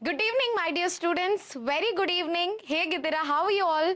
Good evening, my dear students. Very good evening. Hey, Gidira, how are you all?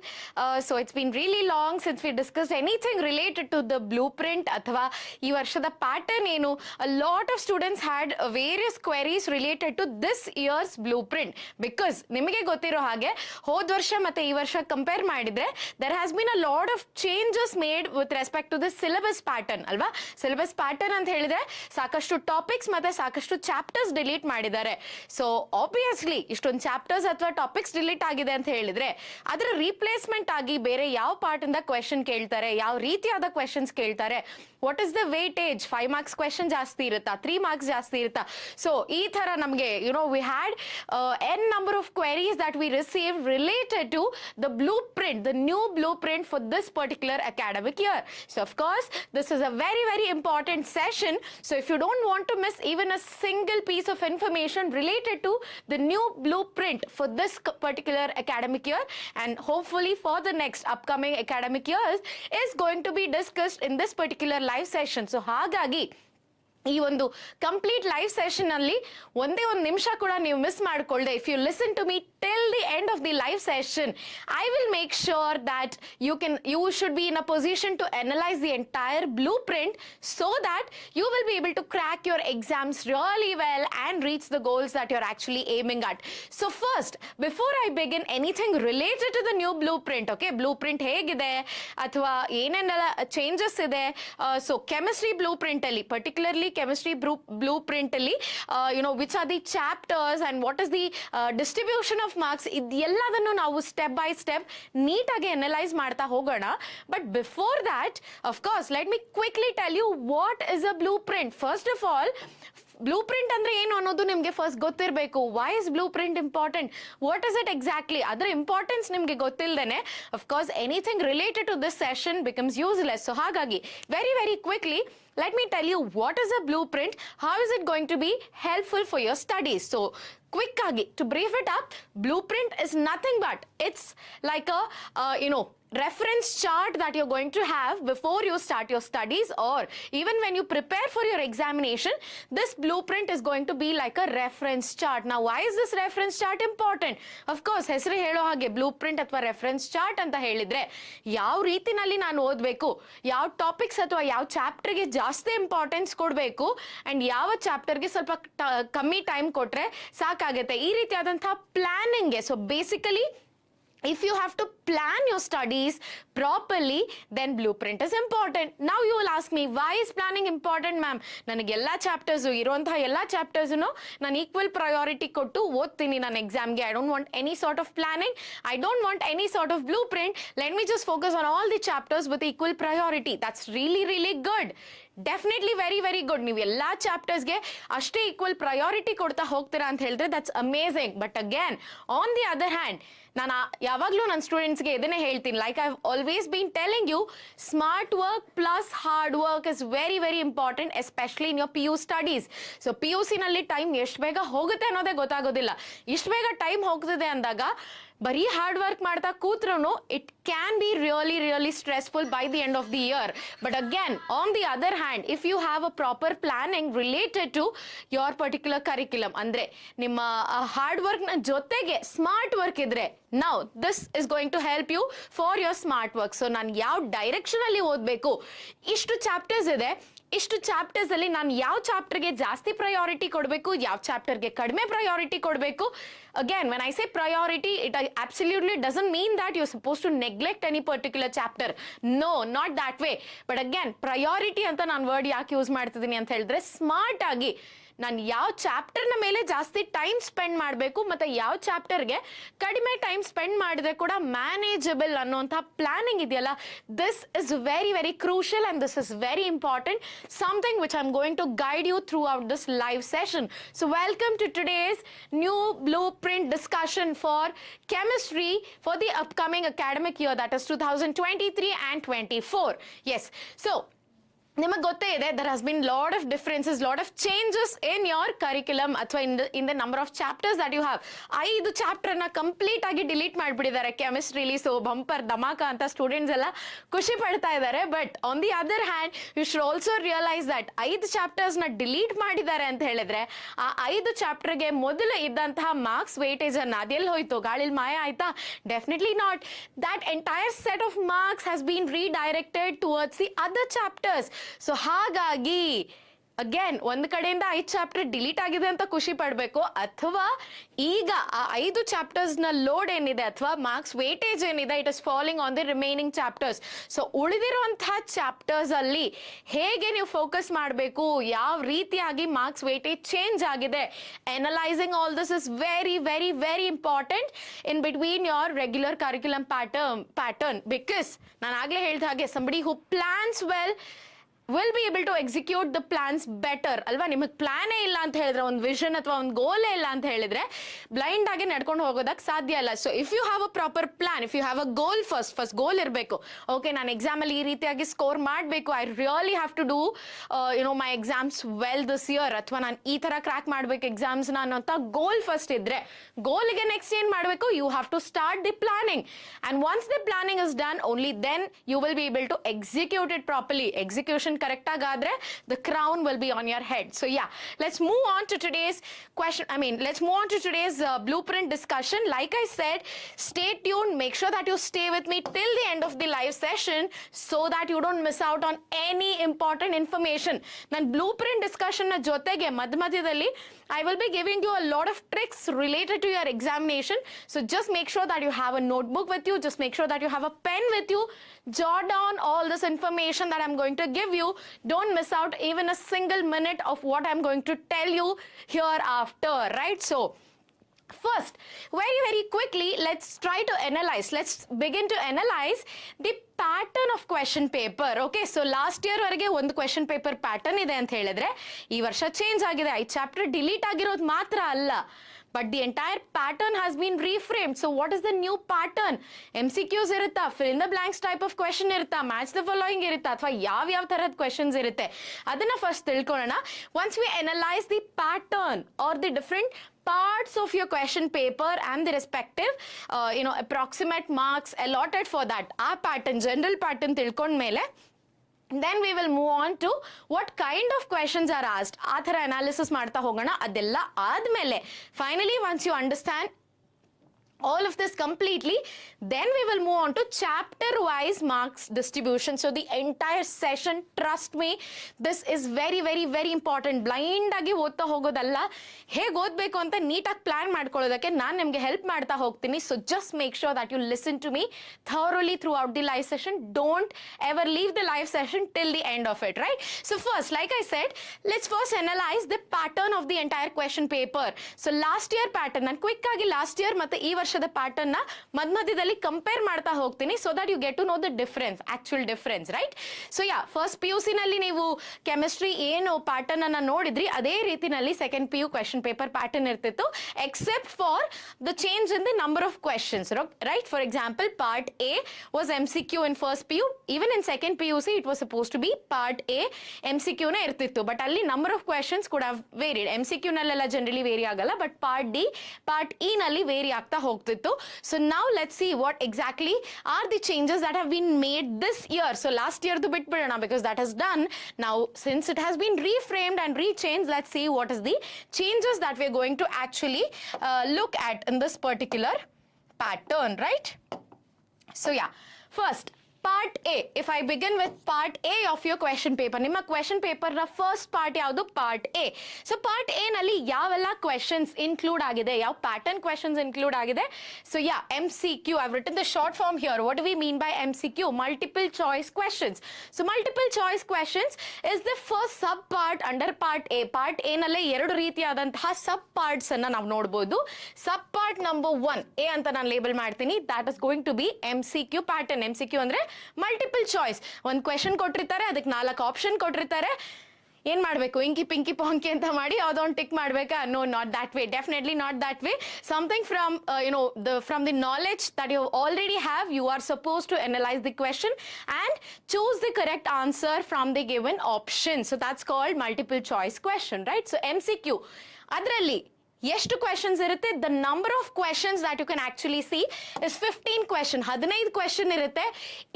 So it's been really long since we discussed anything related to the blueprint ಅಥವಾ ಈ ವರ್ಷದ pattern ಏನು. A lot of students had various queries related to this year's blueprint because ನಿಮಗೆ ಗೊತ್ತಿರೋ ಹಾಗೆ ಹೋದ ವರ್ಷ ಮತ್ತೆ ಈ ವರ್ಷ ಕಂಪೇರ್ ಮಾಡಿದ್ರೆ there has been a lot of changes made with respect to the syllabus pattern ಅಲ್ವಾ. syllabus pattern ಅಂತ ಹೇಳಿದ್ರೆ ಸಾಕಷ್ಟು ಟಾಪಿಕ್ಸ್ ಮತ್ತೆ ಸಾಕಷ್ಟು ಚಾಪ್ಟರ್ಸ್ ಡಿಲೀಟ್ ಮಾಡಿದ್ದಾರೆ. ಸೊ ಆಬ್ವಿಯಸ್ಲಿ ಇಷ್ಟೊಂದು ಚಾಪ್ಟರ್ಸ್ ಅಥವಾ ಟಾಪಿಕ್ಸ್ ಡಿಲೀಟ್ ಆಗಿದೆ ಅಂತ ಹೇಳಿದ್ರೆ ಅದರ ರೀಪ್ಲೇಸ್ಮೆಂಟ್ ಆಗಿ ಬೇರೆ ಯಾವ ಪಾರ್ಟ್ ಇಂದ ಕ್ವೆಶನ್ ಕೇಳ್ತಾರೆ, ಯಾವ ರೀತಿಯಾದ ಕ್ವೆಶನ್ಸ್ ಕೇಳ್ತಾರೆ, what is the weightage, 5 marks question ಜಾಸ್ತಿ ಇರುತ್ತಾ, 3 ಮಾರ್ಕ್ಸ್ ಜಾಸ್ತಿ ಇರುತ್ತಾ. ಸೊ ಈ ತರ ನಮಗೆ we had n number of queries that we received related to the blueprint, the new blueprint for this particular academic year. So of course this is a very very important session. So if you don't want to miss even a single piece of information related to the new blueprint for this particular academic year and hopefully for the next upcoming academic years is going to be discussed in this particular live session. So ಹಾಗಾಗಿ ಈ ಒಂದು complete live session ಅಲ್ಲಿ ಒಂದೇ ಒಂದು ನಿಮಿಷ ಕೂಡ ನೀವು miss ಮಾಡ್ಕೊಳ್ಳದೆ if you listen to me till the end of the live session I will make sure that you should be in a position to analyse the entire blue print so that you will be able to crack your exams really well and reach the goals that you are actually aiming at. So first before I begin anything related to the new blue print, okay, blue print ಹೇಗಿದೆ ಅಥವಾ ಏನೇನೆಲ್ಲ changes ಇದೆ. So chemistry blue print ಅಲ್ಲಿ particularly chemistry blueprint ಅಲ್ಲಿ which are the chapters and what is the distribution of marks ಇದೆಲ್ಲದನ್ನು ನಾವು step by step ನೀಟಾಗಿ analyse ಮಾಡ್ತಾ ಹೋಗೋಣ. But before that of course let me quickly tell you what is a blue print. First of all blue print ಅಂದ್ರೆ ಏನು ಅನ್ನೋದು ನಿಮ್ಗೆ first ಗೊತ್ತಿರಬೇಕು. Why is blue print important, what is it exactly, ಅದರ importance ನಿಮ್ಗೆ ಗೊತ್ತಿಲ್ಲದೇನೆ of course anything related to this session becomes useless. So ಹಾಗಾಗಿ very very quickly let me tell you what is a blueprint, how is it going to be helpful for your studies. So quick agi to brief it up, blueprint is nothing but it's like a reference chart that you're going to have before you start your studies or even when you prepare for your examination. This blueprint is going to be like a reference chart. Now why is this reference chart important? Of course ಹೆಸರು ಹೇಳೋ ಹಾಗೆ blueprint ಅಥವಾ reference chart ಅಂತ ಹೇಳಿದ್ರೆ ಯಾವ ರೀತಿನಲ್ಲಿ ನಾನು ಓದಬೇಕು, ಯಾವ ಟಾಪಿಕ್ಸ್ ಅಥವಾ ಯಾವ ಚಾಪ್ಟರ್ಗೆ ಜಾಸ್ತಿ ಇಂಪಾರ್ಟೆನ್ಸ್ ಕೊಡಬೇಕು ಅಂಡ್ ಯಾವ ಚಾಪ್ಟರ್ಗೆ ಸ್ವಲ್ಪ ಕಮ್ಮಿ ಟೈಮ್ ಕೊಟ್ರೆ ಸಾಕಾಗುತ್ತೆ, ಈ ರೀತಿಯಾದಂತಹ ಪ್ಲಾನಿಂಗ್ಗೆ. So basically if you have to plan your studies properly then blueprint is important. Now you will ask me why is planning important ma'am? ನನಗೆ ಎಲ್ಲ ಚಾಪ್ಟರ್ಸ್ ಇರುವಂತಹ ಎಲ್ಲ ಚಾಪ್ಟರ್ಸ್ ನಾನು ಈಕ್ವಲ್ ಪ್ರಯಾರಿಟಿ ಕೊಟ್ಟು ಓದ್ತೀನಿ ನನ್ನ ಎಕ್ಸಾಮ್ಗೆ. I don't want any sort of planning, I don't want any sort of blue print, let me just focus on all the chapters with equal priority. That's really really good, definitely very very good. ನೀವು ಎಲ್ಲ ಚಾಪ್ಟರ್ಸ್ಗೆ ಅಷ್ಟೇ equal priority ಕೊಡ್ತಾ ಹೋಗ್ತೀರಾ ಅಂತ ಹೇಳಿದ್ರೆ that's amazing. But again on the other hand ನಾನು ಯಾವಾಗಲೂ ನನ್ನ ಸ್ಟೂಡೆಂಟ್ಸ್ಗೆ ಇದನ್ನೇ ಹೇಳ್ತೀನಿ, like I have always been telling you, smart work plus hard work is very very important especially in your PU studies. So PUC ನಲ್ಲಿ time ಎಷ್ಟು ಬೇಗ ಹೋಗುತ್ತೆ ಅನ್ನೋದೇ ಗೊತ್ತಾಗೋದಿಲ್ಲ. ಇಷ್ಟು ಬೇಗ ಟೈಮ್ ಹೋಗ್ತಿದೆ ಅಂದಾಗ ಬರೀ ಹಾರ್ಡ್ ವರ್ಕ್ ಮಾಡ್ತಾ ಕೂತ್ರು it can be really really stressful by the end of the year. But again on the other hand if you have a proper planning related to your particular curriculum, ಅಂದ್ರೆ ನಿಮ್ಮ hard work ನ ಜೊತೆಗೆ smart work ಇದ್ರೆ now this is going to help you for your smart work. So ನಾನು ಯಾವ direction ಅಲ್ಲಿ ಓದಬೇಕು, ಇಷ್ಟು ಚಾಪ್ಟರ್ಸ್ ಇದೆ, ಇಷ್ಟು ಚಾಪ್ಟರ್ಸ್ ಅಲ್ಲಿ ನಾನು ಯಾವ ಚಾಪ್ಟರ್ಗೆ ಜಾಸ್ತಿ ಪ್ರಯಾರಿಟಿ ಕೊಡಬೇಕು, ಯಾವ ಚಾಪ್ಟರ್ಗೆ ಕಡಿಮೆ ಪ್ರಯಾರಿಟಿ ಕೊಡಬೇಕು. Again, when I say priority, it absolutely doesn't mean that you're supposed to neglect any particular chapter. No, not that way. But again, priority ಅಂತ ನಾನು ವರ್ಡ್ ಯಾಕೆ ಯೂಸ್ ಮಾಡ್ತಿದ್ದೀನಿ ಅಂತ ಹೇಳಿದ್ರೆ ಸ್ಮಾರ್ಟ್ ಆಗಿ ನಾನು ಯಾವ ಚಾಪ್ಟರ್ನ ಮೇಲೆ ಜಾಸ್ತಿ ಟೈಮ್ ಸ್ಪೆಂಡ್ ಮಾಡಬೇಕು ಮತ್ತೆ ಯಾವ ಚಾಪ್ಟರ್ಗೆ ಕಡಿಮೆ ಟೈಮ್ ಸ್ಪೆಂಡ್ ಮಾಡಿದ್ರೆ ಕೂಡ ಮ್ಯಾನೇಜಬಲ್ ಅನ್ನೋಂಥ ಪ್ಲಾನಿಂಗ್ ಇದೆಯಲ್ಲ, this is very very crucial and this is very important, something which I am going to guide you throughout this live session. So welcome to today's new blue print discussion for chemistry for the upcoming academic year, that is 2023 and 24. Yes, so ನಿಮಗೆ ಗೊತ್ತೇ ಇದೆ there has been lot of differences, lot of changes in your curriculum ಅಥವಾ in the number of chapters that you have. 5 ಚಾಪ್ಟರ್ನ complete ಆಗಿ delete ಮಾಡಿಬಿಟ್ಟಿದ್ದಾರೆ ಕೆಮಿಸ್ಟ್ರಿಲಿ. So bumper dhamaka ಅಂತ students ಎಲ್ಲ ಖುಷಿ ಪಡ್ತಾ ಇದ್ದಾರೆ. But on the other hand you should also realise that 5 ಚಾಪ್ಟರ್ಸ್ನ ಡಿಲೀಟ್ ಮಾಡಿದ್ದಾರೆ ಅಂತ ಹೇಳಿದ್ರೆ ಆ 5 ಚಾಪ್ಟರ್ಗೆ ಮೊದಲು ಇದ್ದಂತಹ ಮಾರ್ಕ್ಸ್ ವೇಟೇಜ್ ಅನ್ನ ಅದೆಲ್ಲಿ ಹೋಯ್ತು, ಗಾಳಿಲಿ ಮಾಯ ಆಯ್ತಾ? Definitely not. That entire set of marks has been redirected towards the other chapters. So ಹಾಗಾಗಿ ಅಗೇನ್ ಒಂದು ಕಡೆಯಿಂದ 5 ಚಾಪ್ಟರ್ ಡಿಲೀಟ್ ಆಗಿದೆ ಅಂತ ಖುಷಿ ಪಡಬೇಕು, ಅಥವಾ ಈಗ ಆ 5 ಚಾಪ್ಟರ್ಸ್ ನ ಲೋಡ್ ಏನಿದೆ ಅಥವಾ ಮಾರ್ಕ್ಸ್ ವೇಟೇಜ್ ಏನಿದೆ it is falling on the remaining chapters. So ಉಳಿದಿರುವಂತಹ ಚಾಪ್ಟರ್ಸ್ ಅಲ್ಲಿ ಹೇಗೆ ನೀವು ಫೋಕಸ್ ಮಾಡಬೇಕು, ಯಾವ ರೀತಿಯಾಗಿ ಮಾರ್ಕ್ಸ್ ವೇಟೇಜ್ ಚೇಂಜ್ ಆಗಿದೆ, analysing all this is very very very important in between your regular curriculum pattern. Because ನಾನು ಆಗ್ಲೇ ಹೇಳಿದ ಹಾಗೆ somebody who plans well will be able to execute the plans better ಅಲ್ವಾ? ನಿಮಗೆ ಪ್ಲಾನೇ ಇಲ್ಲ ಅಂತ ಹೇಳಿದ್ರೆ, ಒಂದು ವಿಷನ್ ಅಥವಾ ಒಂದು ಗೋಲೇ ಇಲ್ಲ ಅಂತ ಹೇಳಿದ್ರೆ ಬ್ಲೈಂಡ್ ಆಗಿ ನಡ್ಕೊಂಡು ಹೋಗೋದಕ್ಕೆ ಸಾಧ್ಯ ಇಲ್ಲ. So if you have a proper plan, if you have a goal, first goal ಇರಬೇಕು. ಓಕೆ, ನಾನು ಎಕ್ಸಾಮಲ್ಲಿ ಈ ರೀತಿಯಾಗಿ ಸ್ಕೋರ್ ಮಾಡಬೇಕು, I really have to do my exams well this year, ಅಥವಾ ನಾನು ಈ ಥರ ಕ್ರ್ಯಾಕ್ ಮಾಡಬೇಕು ಎಕ್ಸಾಮ್ಸ್ನ ಅನ್ನೋಂಥ ಗೋಲ್ ಫಸ್ಟ್ ಇದ್ರೆ, ಗೋಲ್ಗೆ ನೆಕ್ಸ್ಟ್ ಏನು ಮಾಡಬೇಕು? You have to start the planning. And once the planning is done, only then you will be able to execute it properly. Execution correct ಆಗಾದ್ರೆ the crown will be on your head. So yeah, let's move on to today's question. Let's move on to today's blueprint discussion. Like I said, stay tuned. Make sure that you stay with me till the end of the live session so that you don't miss out on any important information. Nan blueprint discussion na jotege madhyadalli I will be giving you a lot of tricks related to your examination. So just make sure that you have a notebook with you. Just make sure that you have a pen with you. Jot down all this information that I'm going to give you. Don't miss out even a single minute of what I'm going to tell you hereafter, right? So first, very very quickly, let's try to analyze. Let's begin to analyze the pattern of question paper. Okay, so last year ವರೆಗೆ ಒಂದು question paper pattern ಇದೆ ಅಂತ ಹೇಳಿದ್ರೆ, ಈ ವರ್ಷ change ಆಗಿದೆ. 5 chapter delete ಆಗಿರೋದು ಮಾತ್ರ ಅಲ್ಲ, but the entire pattern has been reframed. So what is the new pattern? MCQs ಇರುತ್ತಾ, fill in the blanks type of question ಇರುತ್ತಾ, match the following ಇರುತ್ತಾ, ಅಥವಾ ಯಾವ ತರಹದ questions ಇರುತ್ತೆ ಅದನ್ನ ಫಸ್ಟ್ ತಿಳ್ಕೊಳ್ಳೋಣ. Once we analyze the pattern or the different parts of your question paper and the respective approximate marks allotted for that, ಆ pattern, general pattern ತಿಳ್ಕೊಂಡ ಮೇಲೆ then we will move on to what kind of questions are asked. ಆ ಥರ analysis ಮಾಡ್ತಾ ಹೋಗೋಣ. ಅದೆಲ್ಲ ಆದ್ಮೇಲೆ finally once you understand all of this completely, then we will move on to chapter wise marks distribution. So the entire session, trust me, this is very very very important. Blind ಆಗಿ ಓದ್ತಾ ಹೋಗೋದಲ್ಲ, ಹೇಗೆ ಓದಬೇಕು ಅಂತ ನೀಟಾಗಿ plan ಮಾಡ್ಕೊಳ್ಳೋದಕ್ಕೆ ನಾನು ನಿಮಗೆ help ಮಾಡ್ತಾ ಹೋಗ್ತೀನಿ. So just make sure that you listen to me thoroughly throughout the live session. Don't ever leave the live session till the end of it, right? So first, like I said, let's first analyze the pattern of the entire question paper. So last year pattern, ನಾನು quick ಆಗಿ last year ಮತ್ತೆ ಈ ವರ್ಷದ pattern ನ ಮಧ್ಯದಲ್ಲಿ compare ಮಾಡ್ತಾ ಹೋಗ್ತೀನಿ, so that you get to know the difference, actual difference, right? So yeah, first PUC ನಲ್ಲಿ ನೀವು ಕೆಮಿಸ್ಟ್ರಿ ಏನು ಪ್ಯಾಟರ್ನ್ ಅನ್ನ ನೋಡಿದ್ರಿ, ಅದೇ ರೀತಿನಲ್ಲಿ second PU question paper pattern ಇರ್ತಿತ್ತು, except for the change in the number of questions, right? For example, part A was MCQ in first PU, even in second PUC it was supposed to be part A MCQ ನೇ ಇರ್ತಿತ್ತು, but ಅಲ್ಲಿ number of questions ಕೂಡ varied. MCQ ನಲ್ಲೆಲ್ಲ generally very ಆಗಲ್ಲ, but part D, part E ನಲ್ಲಿ very ಆಗ್ತಾ ಹೋಗ್ತಿತ್ತು. So now let's see what exactly are the changes that have been made this year. So last year the bit bidana because that is done. Now since it has been reframed and rechanged, let's see what is the changes that we're going to actually look at in this particular pattern, right? So yeah, first part A. If I begin with part A of your question paper, ನಿಮ್ಮ question paper ನ first part ಯಾವುದು? part A. So part A ನಲ್ಲಿ ಯಾವೆಲ್ಲ questions include ಆಗಿದೆ, ಯಾವ pattern questions include ಆಗಿದೆ? So yeah, MCQ, I've written the short form here. What do we mean by MCQ? Multiple choice questions. So multiple choice questions is the first sub part under part A. part A ನಲ್ಲಿ ಎರಡು ರೀತಿಯಾದಂತಹ sub parts ಅನ್ನ ನಾವು ನೋಡಬಹುದು. sub part number 1 A ಅಂತ ನಾನು label ಮಾಡ್ತೀನಿ, that is going to be MCQ pattern. MCQ ಅಂದ್ರೆ ಮಲ್ಟಿಪಲ್ ಚಾಯ್ಸ್. ಒಂದು ಕ್ವೆಶನ್ ಕೊಟ್ಟಿರ್ತಾರೆ, ಅದಕ್ಕೆ 4 ಆಪ್ಷನ್ ಕೊಟ್ಟಿರ್ತಾರೆ, ಏನ್ ಮಾಡಬೇಕು, ಇಂಕಿ ಪಿಂಕಿ ಪಾಂಕಿ ಅಂತ ಮಾಡಿ ಯಾವುದೊಂದು ಟಿಕ್ ಮಾಡಬೇಕಾ? No, not that way, definitely not that way. Something from from the knowledge that you already have, you are supposed to analyze the question and choose the correct answer from the given option. So that's called multiple choice question, right? So MCQ ಅದರಲ್ಲಿ ಎಷ್ಟು questions ಇರುತ್ತೆ? The number of questions that you can actually see is 15 question. 15 question ಇರುತ್ತೆ.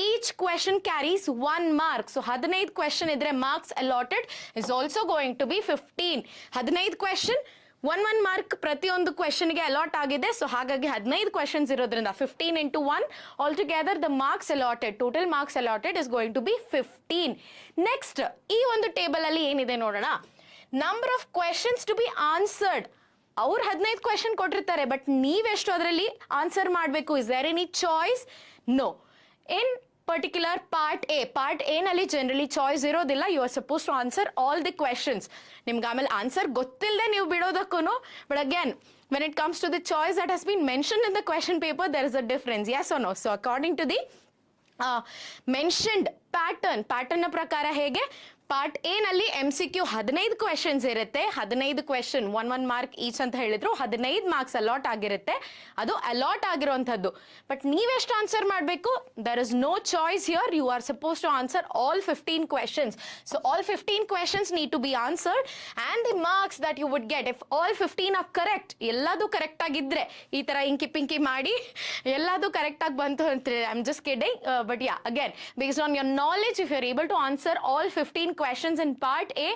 Each question carries 1 mark. So 15 question ಇದ್ರೆ marks allotted is also going to be 15. 15 question 1 mark ಪ್ರತಿಯೊಂದು ಕ್ವೆಶನ್ಗೆ allot ಆಗಿದೆ. So ಹಾಗಾಗಿ 15 questions ಇರೋದ್ರಿಂದ 15 into 1 all together the marks allotted, total marks allotted is going to be 15. Next ಈ ಒಂದು table ಅಲ್ಲಿ ಏನಿದೆ ನೋಡೋಣ. Number of questions to be answered. ಅವ್ರು 15 ಕ್ವೆಶನ್ ಕೊಟ್ಟಿರ್ತಾರೆ, ಬಟ್ ನೀವೆಷ್ಟು ಅದರಲ್ಲಿ ಆನ್ಸರ್ ಮಾಡಬೇಕು? Is there any choice? No. In particular part A ನಲ್ಲಿ ಜನರಲಿ ಚಾಯ್ಸ್ ಇರೋದಿಲ್ಲ. You are suppose to answer all the questions. ನಿಮ್ಗೆ ಆಮೇಲೆ ಆನ್ಸರ್ ಗೊತ್ತಿಲ್ಲದೆ ನೀವು ಬಿಡೋದಕ್ಕೂ, but again when it comes to the choice that has been mentioned in the question paper, there is a difference, yes or no? So according to the mentioned pattern ಪ್ರಕಾರ ಹೇಗೆ part A ನಲ್ಲಿ MCQ 15 questions ಇರುತ್ತೆ. 15 question 1 mark each ಅಂತ ಹೇಳಿದ್ರು. 15 marks allot ಆಗಿರುತ್ತೆ. ಅದು allot ಆಗಿರುವಂತದ್ದು. But ನೀವೆಷ್ಟು ಆನ್ಸರ್ ಮಾಡಬೇಕು? There is no choice here. You are suppose to answer all 15 questions. So all 15 questions need to be answered and the marks that you would get if all 15 are correct. ಎಲ್ಲದೂ correct ಆಗಿದ್ರೆ, ಈ ತರ ಇಂಕಿ ಪಿಂಕಿ ಮಾಡಿ ಎಲ್ಲದೂ correct ಆಗಿ ಬಂತು ಅಂತ I am just kidding, but yeah, again based on your knowledge, if you're able to answer all 15 questions in part A,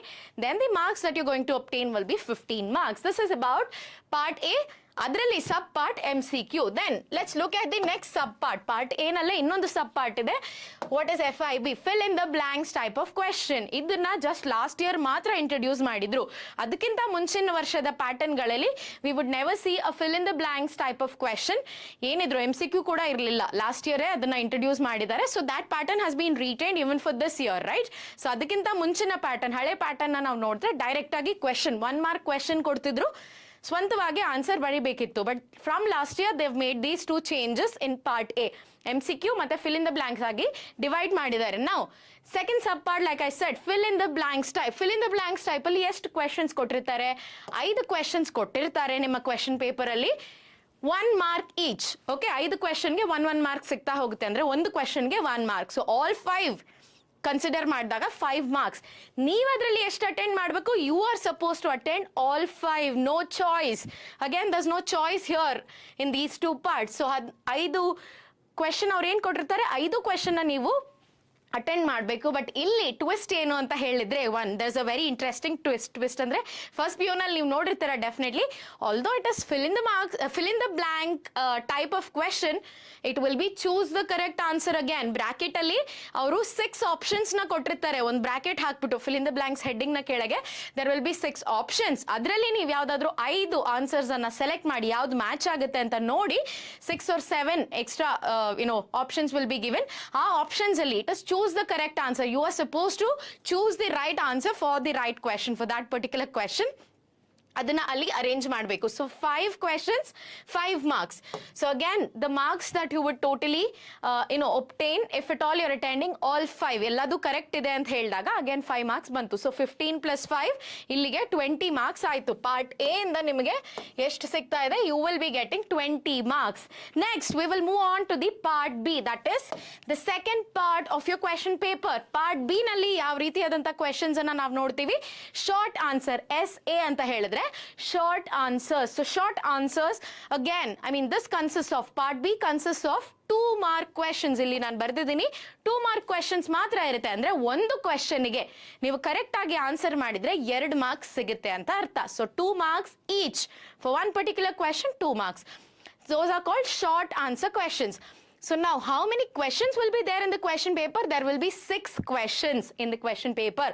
then the marks that you're going to obtain will be 15 marks. This is about part A. ಅದರಲ್ಲಿ sub part MCQ. Then let's look at the next sub part. Part A ನಲ್ಲೇ ಇನ್ನೊಂದು sub part ಇದೆ. What is FIB? Fill in the blanks type of question. ಇದನ್ನ just last year ಮಾತ್ರ introduce ಮಾಡಿದ್ರು. ಅದಕ್ಕಿಂತ ಮುಂಚಿನ ವರ್ಷದ ಪ್ಯಾಟರ್ನ್ಗಳಲ್ಲಿ we would never see a fill in the blanks type of question. ಏನಿದ್ರು MCQ ಕೂಡ ಇರಲಿಲ್ಲ. ಲಾಸ್ಟ್ ಇಯರೇ ಅದನ್ನ ಇಂಟ್ರೊಡ್ಯೂಸ್ ಮಾಡಿದ್ದಾರೆ. So that pattern has been retained even for this year, right? So ಅದಕ್ಕಿಂತ ಮುಂಚಿನ ಪ್ಯಾಟರ್ನ್, ಹಳೆ ಪ್ಯಾಟರ್ನ್ ನಾವು ನೋಡಿದ್ರೆ ಡೈರೆಕ್ಟ್ ಆಗಿ ಕ್ವೆಶನ್ 1 ಮಾರ್ಕ್ ಕ್ವೆಶನ್ ಕೊಡ್ತಿದ್ರು, ಸ್ವಂತವಾಗಿ ಆನ್ಸರ್ ಬರೀಬೇಕಿತ್ತು. But from last year they made these 2 changes in part A. MCQ ಮತ್ತೆ ಫಿಲ್ ಇನ್ ದ ಬ್ಲಾಂಕ್ಸ್ ಆಗಿ ಡಿವೈಡ್ ಮಾಡಿದ್ದಾರೆ. ನಾವು second sub part, like I said, fill in the blanks type. Fill in the blanks type ಅಲ್ಲಿ ಎಷ್ಟು questions ಕೊಟ್ಟಿರ್ತಾರೆ? 5 questions ಕೊಟ್ಟಿರ್ತಾರೆ ನಿಮ್ಮ question paper ಅಲ್ಲಿ. 1 ಮಾರ್ಕ್ ಈಚ್. ಓಕೆ, 5 ಕ್ವೆಶನ್ಗೆ 1 ಮಾರ್ಕ್ ಸಿಗ್ತಾ ಹೋಗುತ್ತೆ. ಅಂದ್ರೆ ಒಂದು ಕ್ವೆಶನ್ಗೆ 1 ಮಾರ್ಕ್. ಸೊ ಆಲ್ 5 ಕನ್ಸಿಡರ್ ಮಾಡಿದಾಗ 5 ಮಾರ್ಕ್ಸ್. ನೀವು ಅದರಲ್ಲಿ ಎಷ್ಟು ಅಟೆಂಡ್ ಮಾಡಬೇಕು? You are suppose to attend all 5. No choice. Again there's no choice here in these 2 parts. So 5 question ಅವ್ರು ಏನ್ ಕೊಟ್ಟಿರ್ತಾರೆ, 5 ಕ್ವೆಶನ್ ನೀವು ಅಟೆಂಡ್ ಮಾಡಬೇಕು. ಬಟ್ ಇಲ್ಲಿ ಟ್ವಿಸ್ಟ್ ಏನು ಅಂತ ಹೇಳಿದ್ರೆ, there is a very interesting twist. ಅಂದ್ರೆ ಫಸ್ಟ್ PU ನಲ್ಲಿ ನೀವು ನೋಡಿರ್ತೀರ definitely. Although it is fill in the blank type of question, it will be choose the correct answer. Again bracket ಅಲ್ಲಿ ಅವರು 6 ಆಪ್ಷನ್ಸ್ ನ ಕೊಟ್ಟಿರ್ತಾರೆ. ಒಂದು ಬ್ರಾಕೆಟ್ ಹಾಕ್ಬಿಟ್ಟು fill in the blanks heading ನ ಕೆಳಗೆ ದರ್ ವಿಲ್ ಬಿ 6 ಆಪ್ಷನ್ಸ್. ಅದರಲ್ಲಿ ನೀವು ಯಾವ್ದಾದ್ರು 5 ಆನ್ಸರ್ಸ್ ಅನ್ನ ಸೆಲೆಕ್ಟ್ ಮಾಡಿ ಯಾವ್ದು ಮ್ಯಾಚ್ ಆಗುತ್ತೆ ಅಂತ ನೋಡಿ 6 or 7 extra options will be given. ಆ ಆಪ್ಷನ್ಸ್ ಅಲ್ಲಿ it is choose the correct answer. You are supposed to choose the right answer for the right question, for that particular question. ಅದನ್ನ ಅಲ್ಲಿ arrange ಮಾಡಬೇಕು. So 5 questions 5 marks. So again the marks that you would totally obtain if it all you're attending all 5 ಎಲ್ಲದೂ correct ಇದೆ ಅಂತ ಹೇಳಿದಾಗ again 5 marks ಬಂತು. So 15 + 5 ಇಲ್ಲಿಗೆ 20 marks ಆಯ್ತು. ಪಾರ್ಟ್ ಎ ಇಂದ ನಿಮಗೆ ಎಷ್ಟು ಸಿಗ್ತಾ ಇದೆ? You will be getting 20 marks. Next we will move on to the part B, that is the second part of your question paper. Part B ನಲ್ಲಿ ಯಾವ ರೀತಿಯಾದಂತಹ ಕ್ವೆಶನ್ಸ್ ಅನ್ನ ನಾವು ನೋಡ್ತೀವಿ? ಶಾರ್ಟ್ ಆನ್ಸರ್, SA ಅಂತ ಹೇಳಿದ್ರೆ short answers. So short answers, again, I mean this consists of, part B consists of 2 mark questions. ಇಲ್ಲಿ ನಾನು ಬರ್ದಿದ್ದೀನಿ 2 mark questions ಮಾತ್ರ ಇರುತ್ತೆ. ಅಂದ್ರೆ ಒಂದು ಕ್ವೆಶನ್ಗೆ ನೀವು ಕರೆಕ್ಟ್ ಆಗಿ ಆನ್ಸರ್ ಮಾಡಿದ್ರೆ 2 ಮಾರ್ಕ್ಸ್ ಸಿಗುತ್ತೆ ಅಂತ ಅರ್ಥ. So 2 marks each for one particular question, 2 marks. Those are called short answer questions. So now how many questions will be there in the question paper? There will be 6 questions in the question paper.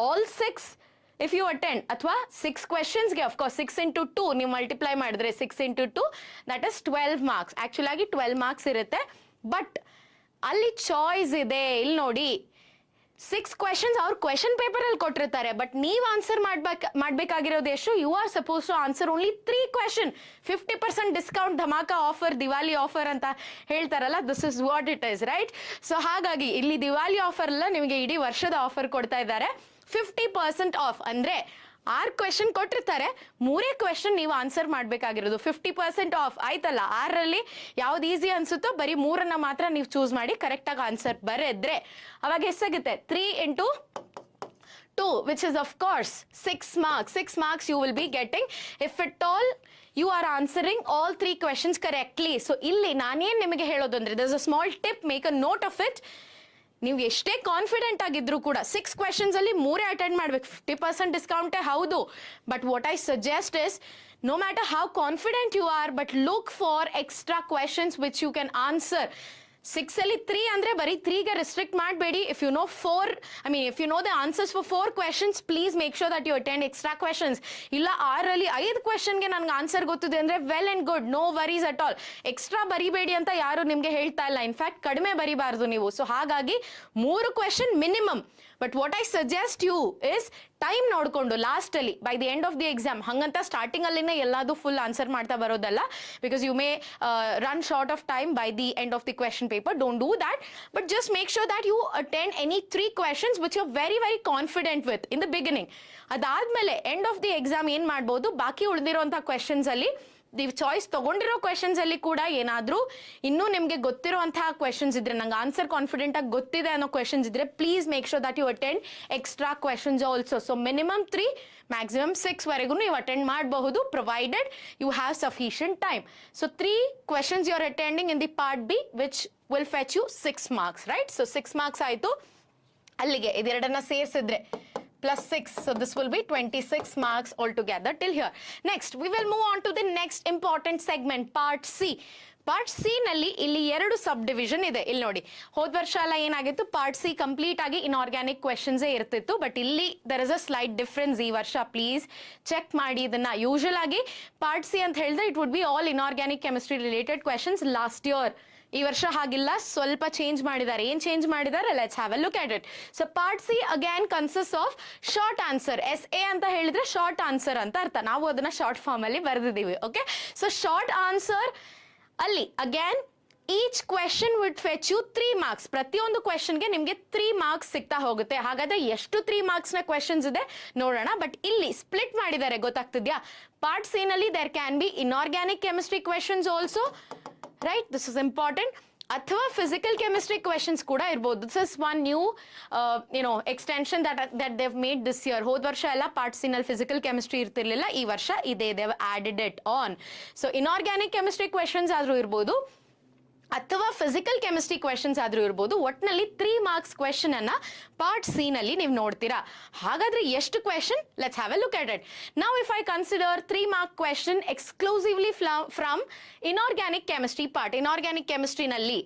All 6 if you attend, ಅಥವಾ 6 ಕ್ವೆಶನ್ಸ್ಗೆ of course 6 into 2 ನೀವು multiply ಮಾಡಿದ್ರೆ 6 into 2 that is 12 marks. Actual ಆಗಿ 12 marks ಇರುತ್ತೆ. But ಅಲ್ಲಿ choice ಇದೆ. ಇಲ್ಲಿ ನೋಡಿ 6 questions ಅವ್ರು ಕ್ವೆಶನ್ ಪೇಪರ್ ಅಲ್ಲಿ ಕೊಟ್ಟಿರ್ತಾರೆ. ಬಟ್ ನೀವು ಆನ್ಸರ್ ಮಾಡ್ಬೇಕಾಗಿರೋದು ಎಷ್ಟು? You are suppose to answer only 3 question. 50% discount, ಧಮಾಕ ಆಫರ್, ದಿವಾಲಿ ಆಫರ್ ಅಂತ ಹೇಳ್ತಾರಲ್ಲ, this is what it is, right? So ಹಾಗಾಗಿ ಇಲ್ಲಿ ದಿವಾಲಿ ಆಫರ್ ಅಲ್ಲ, ನಿಮಗೆ ಇಡೀ ವರ್ಷದ ಆಫರ್ ಕೊಡ್ತಾ ಇದ್ದಾರೆ. 50% ಆಫ್. ಅಂದ್ರೆ 6 ಕ್ವೆಶನ್ ಕೊಟ್ಟಿರ್ತಾರೆ, 3 ಕ್ವೆಶನ್ ನೀವು ಆನ್ಸರ್ ಮಾಡ್ಬೇಕಾಗಿರೋದು. 50% ಆಫ್ ಆಯ್ತಲ್ಲ. 6ರಲ್ಲಿ ಯಾವ್ದು ಈಸಿ ಅನ್ಸುತ್ತೋ ಬರೀ 3 ಮಾತ್ರ ನೀವು ಚೂಸ್ ಮಾಡಿ ಕರೆಕ್ಟ್ ಆಗಿ ಆನ್ಸರ್ ಬರೆದ್ರೆ ಅವಾಗ ಎಷ್ಟಾಗುತ್ತೆ? 3 into 2, which is of course 6 marks. 6 marks you will be getting if at all you are answering all 3 questions correctly. So ಇಲ್ಲಿ ನಾನೇನ್ ನಿಮಗೆ ಹೇಳೋದು ಅಂದ್ರೆ, there's a small tip, make a note of it. ನೀವು ಎಷ್ಟೇ ಕಾನ್ಫಿಡೆಂಟ್ ಆಗಿದ್ರು ಕೂಡ 6 questions ಅಲ್ಲಿ 3 ಅಟೆಂಡ್ ಮಾಡ್ಬೇಕು. 50% ಡಿಸ್ಕೌಂಟ್ ಹೌದು, but what I suggest is, no matter how confident you are, but look for extra questions which you can answer. 6 ಅಲ್ಲಿ 3 ಅಂದ್ರೆ ಬರೀ 3ಗೆ ರಿಸ್ಟ್ರಿಕ್ಟ್ ಮಾಡಬೇಡಿ. If you know 4, if you know the answers for 4 questions, please make sure that you attend extra questions. ಇಲ್ಲ 6ರಲ್ಲಿ 5 ಕ್ವೆಶನ್ಗೆ ನನ್ಗೆ answer ಗೊತ್ತಿದೆ ಅಂದ್ರೆ well and good, no worries at all. Extra ಬರಿಬೇಡಿ ಅಂತ ಯಾರು ನಿಮ್ಗೆ ಹೇಳ್ತಾ ಇಲ್ಲ. ಇನ್ಫ್ಯಾಕ್ಟ್ ಕಡಿಮೆ ಬರಿಬಾರ್ದು ನೀವು. ಸೊ ಹಾಗಾಗಿ 3 question minimum. But what I suggest you is time ನೋಡ್ಕೊಂಡು ಲಾಸ್ಟ್ ಅಲ್ಲಿ by the end of the exam, ಹಂಗಂತ ಸ್ಟಾರ್ಟಿಂಗ್ ಅಲ್ಲಿನೇ ಎಲ್ಲಾದು ಫುಲ್ ಆನ್ಸರ್ ಮಾಡ್ತಾ ಬರೋದಲ್ಲ. Because you may run short of time by the end of the question paper. Don't do that, but just make sure that you attend any 3 questions which you're very confident with in the beginning. ಅದಾದ್ಮೇಲೆ end of the exam ಏನ್ ಮಾಡ್ಬೋದು, ಬಾಕಿ ಉಳಿದಿರೋಂಥ questions ಅಲ್ಲಿ ನೀವು choice ತಗೊಂಡಿರೋ questions ಅಲ್ಲಿ ಕೂಡ ಏನಾದ್ರೂ ಇನ್ನೂ ನಿಮ್ಗೆ ಗೊತ್ತಿರುವಂತಹ ಕ್ವೆಶನ್ಸ್ ಇದ್ರೆ, ನಂಗೆ ಆನ್ಸರ್ ಕಾನ್ಫಿಡೆಂಟ್ ಆಗಿ ಗೊತ್ತಿದೆ ಅನ್ನೋ ಕ್ವೆಶನ್ಸ್ ಇದ್ರೆ, please make sure that you attend extra questions also. So minimum 3, maximum 6 ವರೆಗೂ ನೀವು ಅಟೆಂಡ್ ಮಾಡಬಹುದು, provided you have sufficient time. So 3 questions you are attending in the part B which will fetch you 6 marks, right? So 6 marks ಆಯ್ತು. ಅಲ್ಲಿಗೆ ಇದೆರಡನ್ನ ಸೇರಿಸಿದ್ರೆ plus 6, so this will be 26 marks altogether till here. Next we will move on to the next important segment, part C. Part C ನಲ್ಲಿ ಇಲ್ಲಿ 2 sub division ಇದೆ. ಇಲ್ಲಿ ನೋಡಿ, ಹೋದ ವರ್ಷ ಎಲ್ಲ ಏನಾಗಿತ್ತು, ಪಾರ್ಟ್ ಸಿ ಕಂಪ್ಲೀಟ್ ಆಗಿ ಇನ್ಆರ್ಗ್ಯಾನಿಕ್ ಕ್ವೆಶನ್ಸ್ ಇರ್ತಿತ್ತು. ಬಟ್ ಇಲ್ಲಿ there is a slight difference ಈ ವರ್ಷ. ಪ್ಲೀಸ್ ಚೆಕ್ ಮಾಡಿ ಇದನ್ನ. ಯೂಶುವಲ್ ಆಗಿ ಪಾರ್ಟ್ ಸಿ ಅಂತ ಹೇಳಿದ್ರೆ it would be all inorganic chemistry related questions last year. ಈ ವರ್ಷ ಹಾಗಿಲ್ಲ, ಸ್ವಲ್ಪ ಚೇಂಜ್ ಮಾಡಿದ್ದಾರೆ. ಏನ್ ಚೇಂಜ್ ಮಾಡಿದ್ದಾರೆ, let's have a look at it. So part see again consist of short answer. SA ಅಂತ ಹೇಳಿದ್ರೆ ಶಾರ್ಟ್ ಆನ್ಸರ್ ಅಂತ ಅರ್ಥ. ನಾವು ಅದನ್ನ ಶಾರ್ಟ್ ಫಾರ್ಮ್ ಅಲ್ಲಿ ಬರೆದಿದ್ದೀವಿ. ಓಕೆ, ಸೊ ಶಾರ್ಟ್ ಆನ್ಸರ್ ಅಲ್ಲಿ again each question would fetch you 3 marks. ಪ್ರತಿಯೊಂದು ಕ್ವೆಶನ್ಗೆ ನಿಮ್ಗೆ 3 marks ಸಿಗ್ತಾ ಹೋಗುತ್ತೆ. ಹಾಗಾದ್ರೆ ಎಷ್ಟು 3 marks ನ ಕ್ವೆಶನ್ಸ್ ಇದೆ ನೋಡೋಣ. ಬಟ್ ಇಲ್ಲಿ ಸ್ಪ್ಲಿಟ್ ಮಾಡಿದ್ದಾರೆ, ಗೊತ್ತಾಗ್ತಿದ್ಯಾ? ಪಾರ್ಟ್ ಸಿ ನಲ್ಲಿ there can be inorganic chemistry questions also, right? This is important. ಅಥವಾ ಫಿಸಿಕಲ್ ಕೆಮಿಸ್ಟ್ರಿ ಕ್ವೆಶನ್ಸ್ ಕೂಡ ಇರ್ಬೋದು. This is one new extension that they made this year. ಹೋದ ವರ್ಷ ಎಲ್ಲ ಪಾರ್ಟ್ ಸಿ ನಲ್ಲಿ ಫಿಸಿಕಲ್ ಕೆಮಿಸ್ಟ್ರಿ ಇರ್ತಿರ್ಲಿಲ್ಲ, ಈ ವರ್ಷ ಇದೆ, they added it on. So inorganic chemistry questions ಆದ್ರೂ ಇರ್ಬೋದು ಅಥವಾ ಫಿಸಿಕಲ್ ಕೆಮಿಸ್ಟ್ರಿ ಕ್ವೆಶನ್ಸ್ ಆದ್ರೂ ಇರ್ಬೋದು. ಒಟ್ನಲ್ಲಿ 3 marks ಕ್ವೆಶನ್ ಅನ್ನ ಪಾರ್ಟ್ ಸಿ ನಲ್ಲಿ ನೀವು ನೋಡ್ತೀರಾ. ಹಾಗಾದ್ರೆ ಎಷ್ಟು question, let's have A look at it. Now if I consider 3 mark question exclusively from inorganic chemistry part. Inorganic chemistry ನಲ್ಲಿ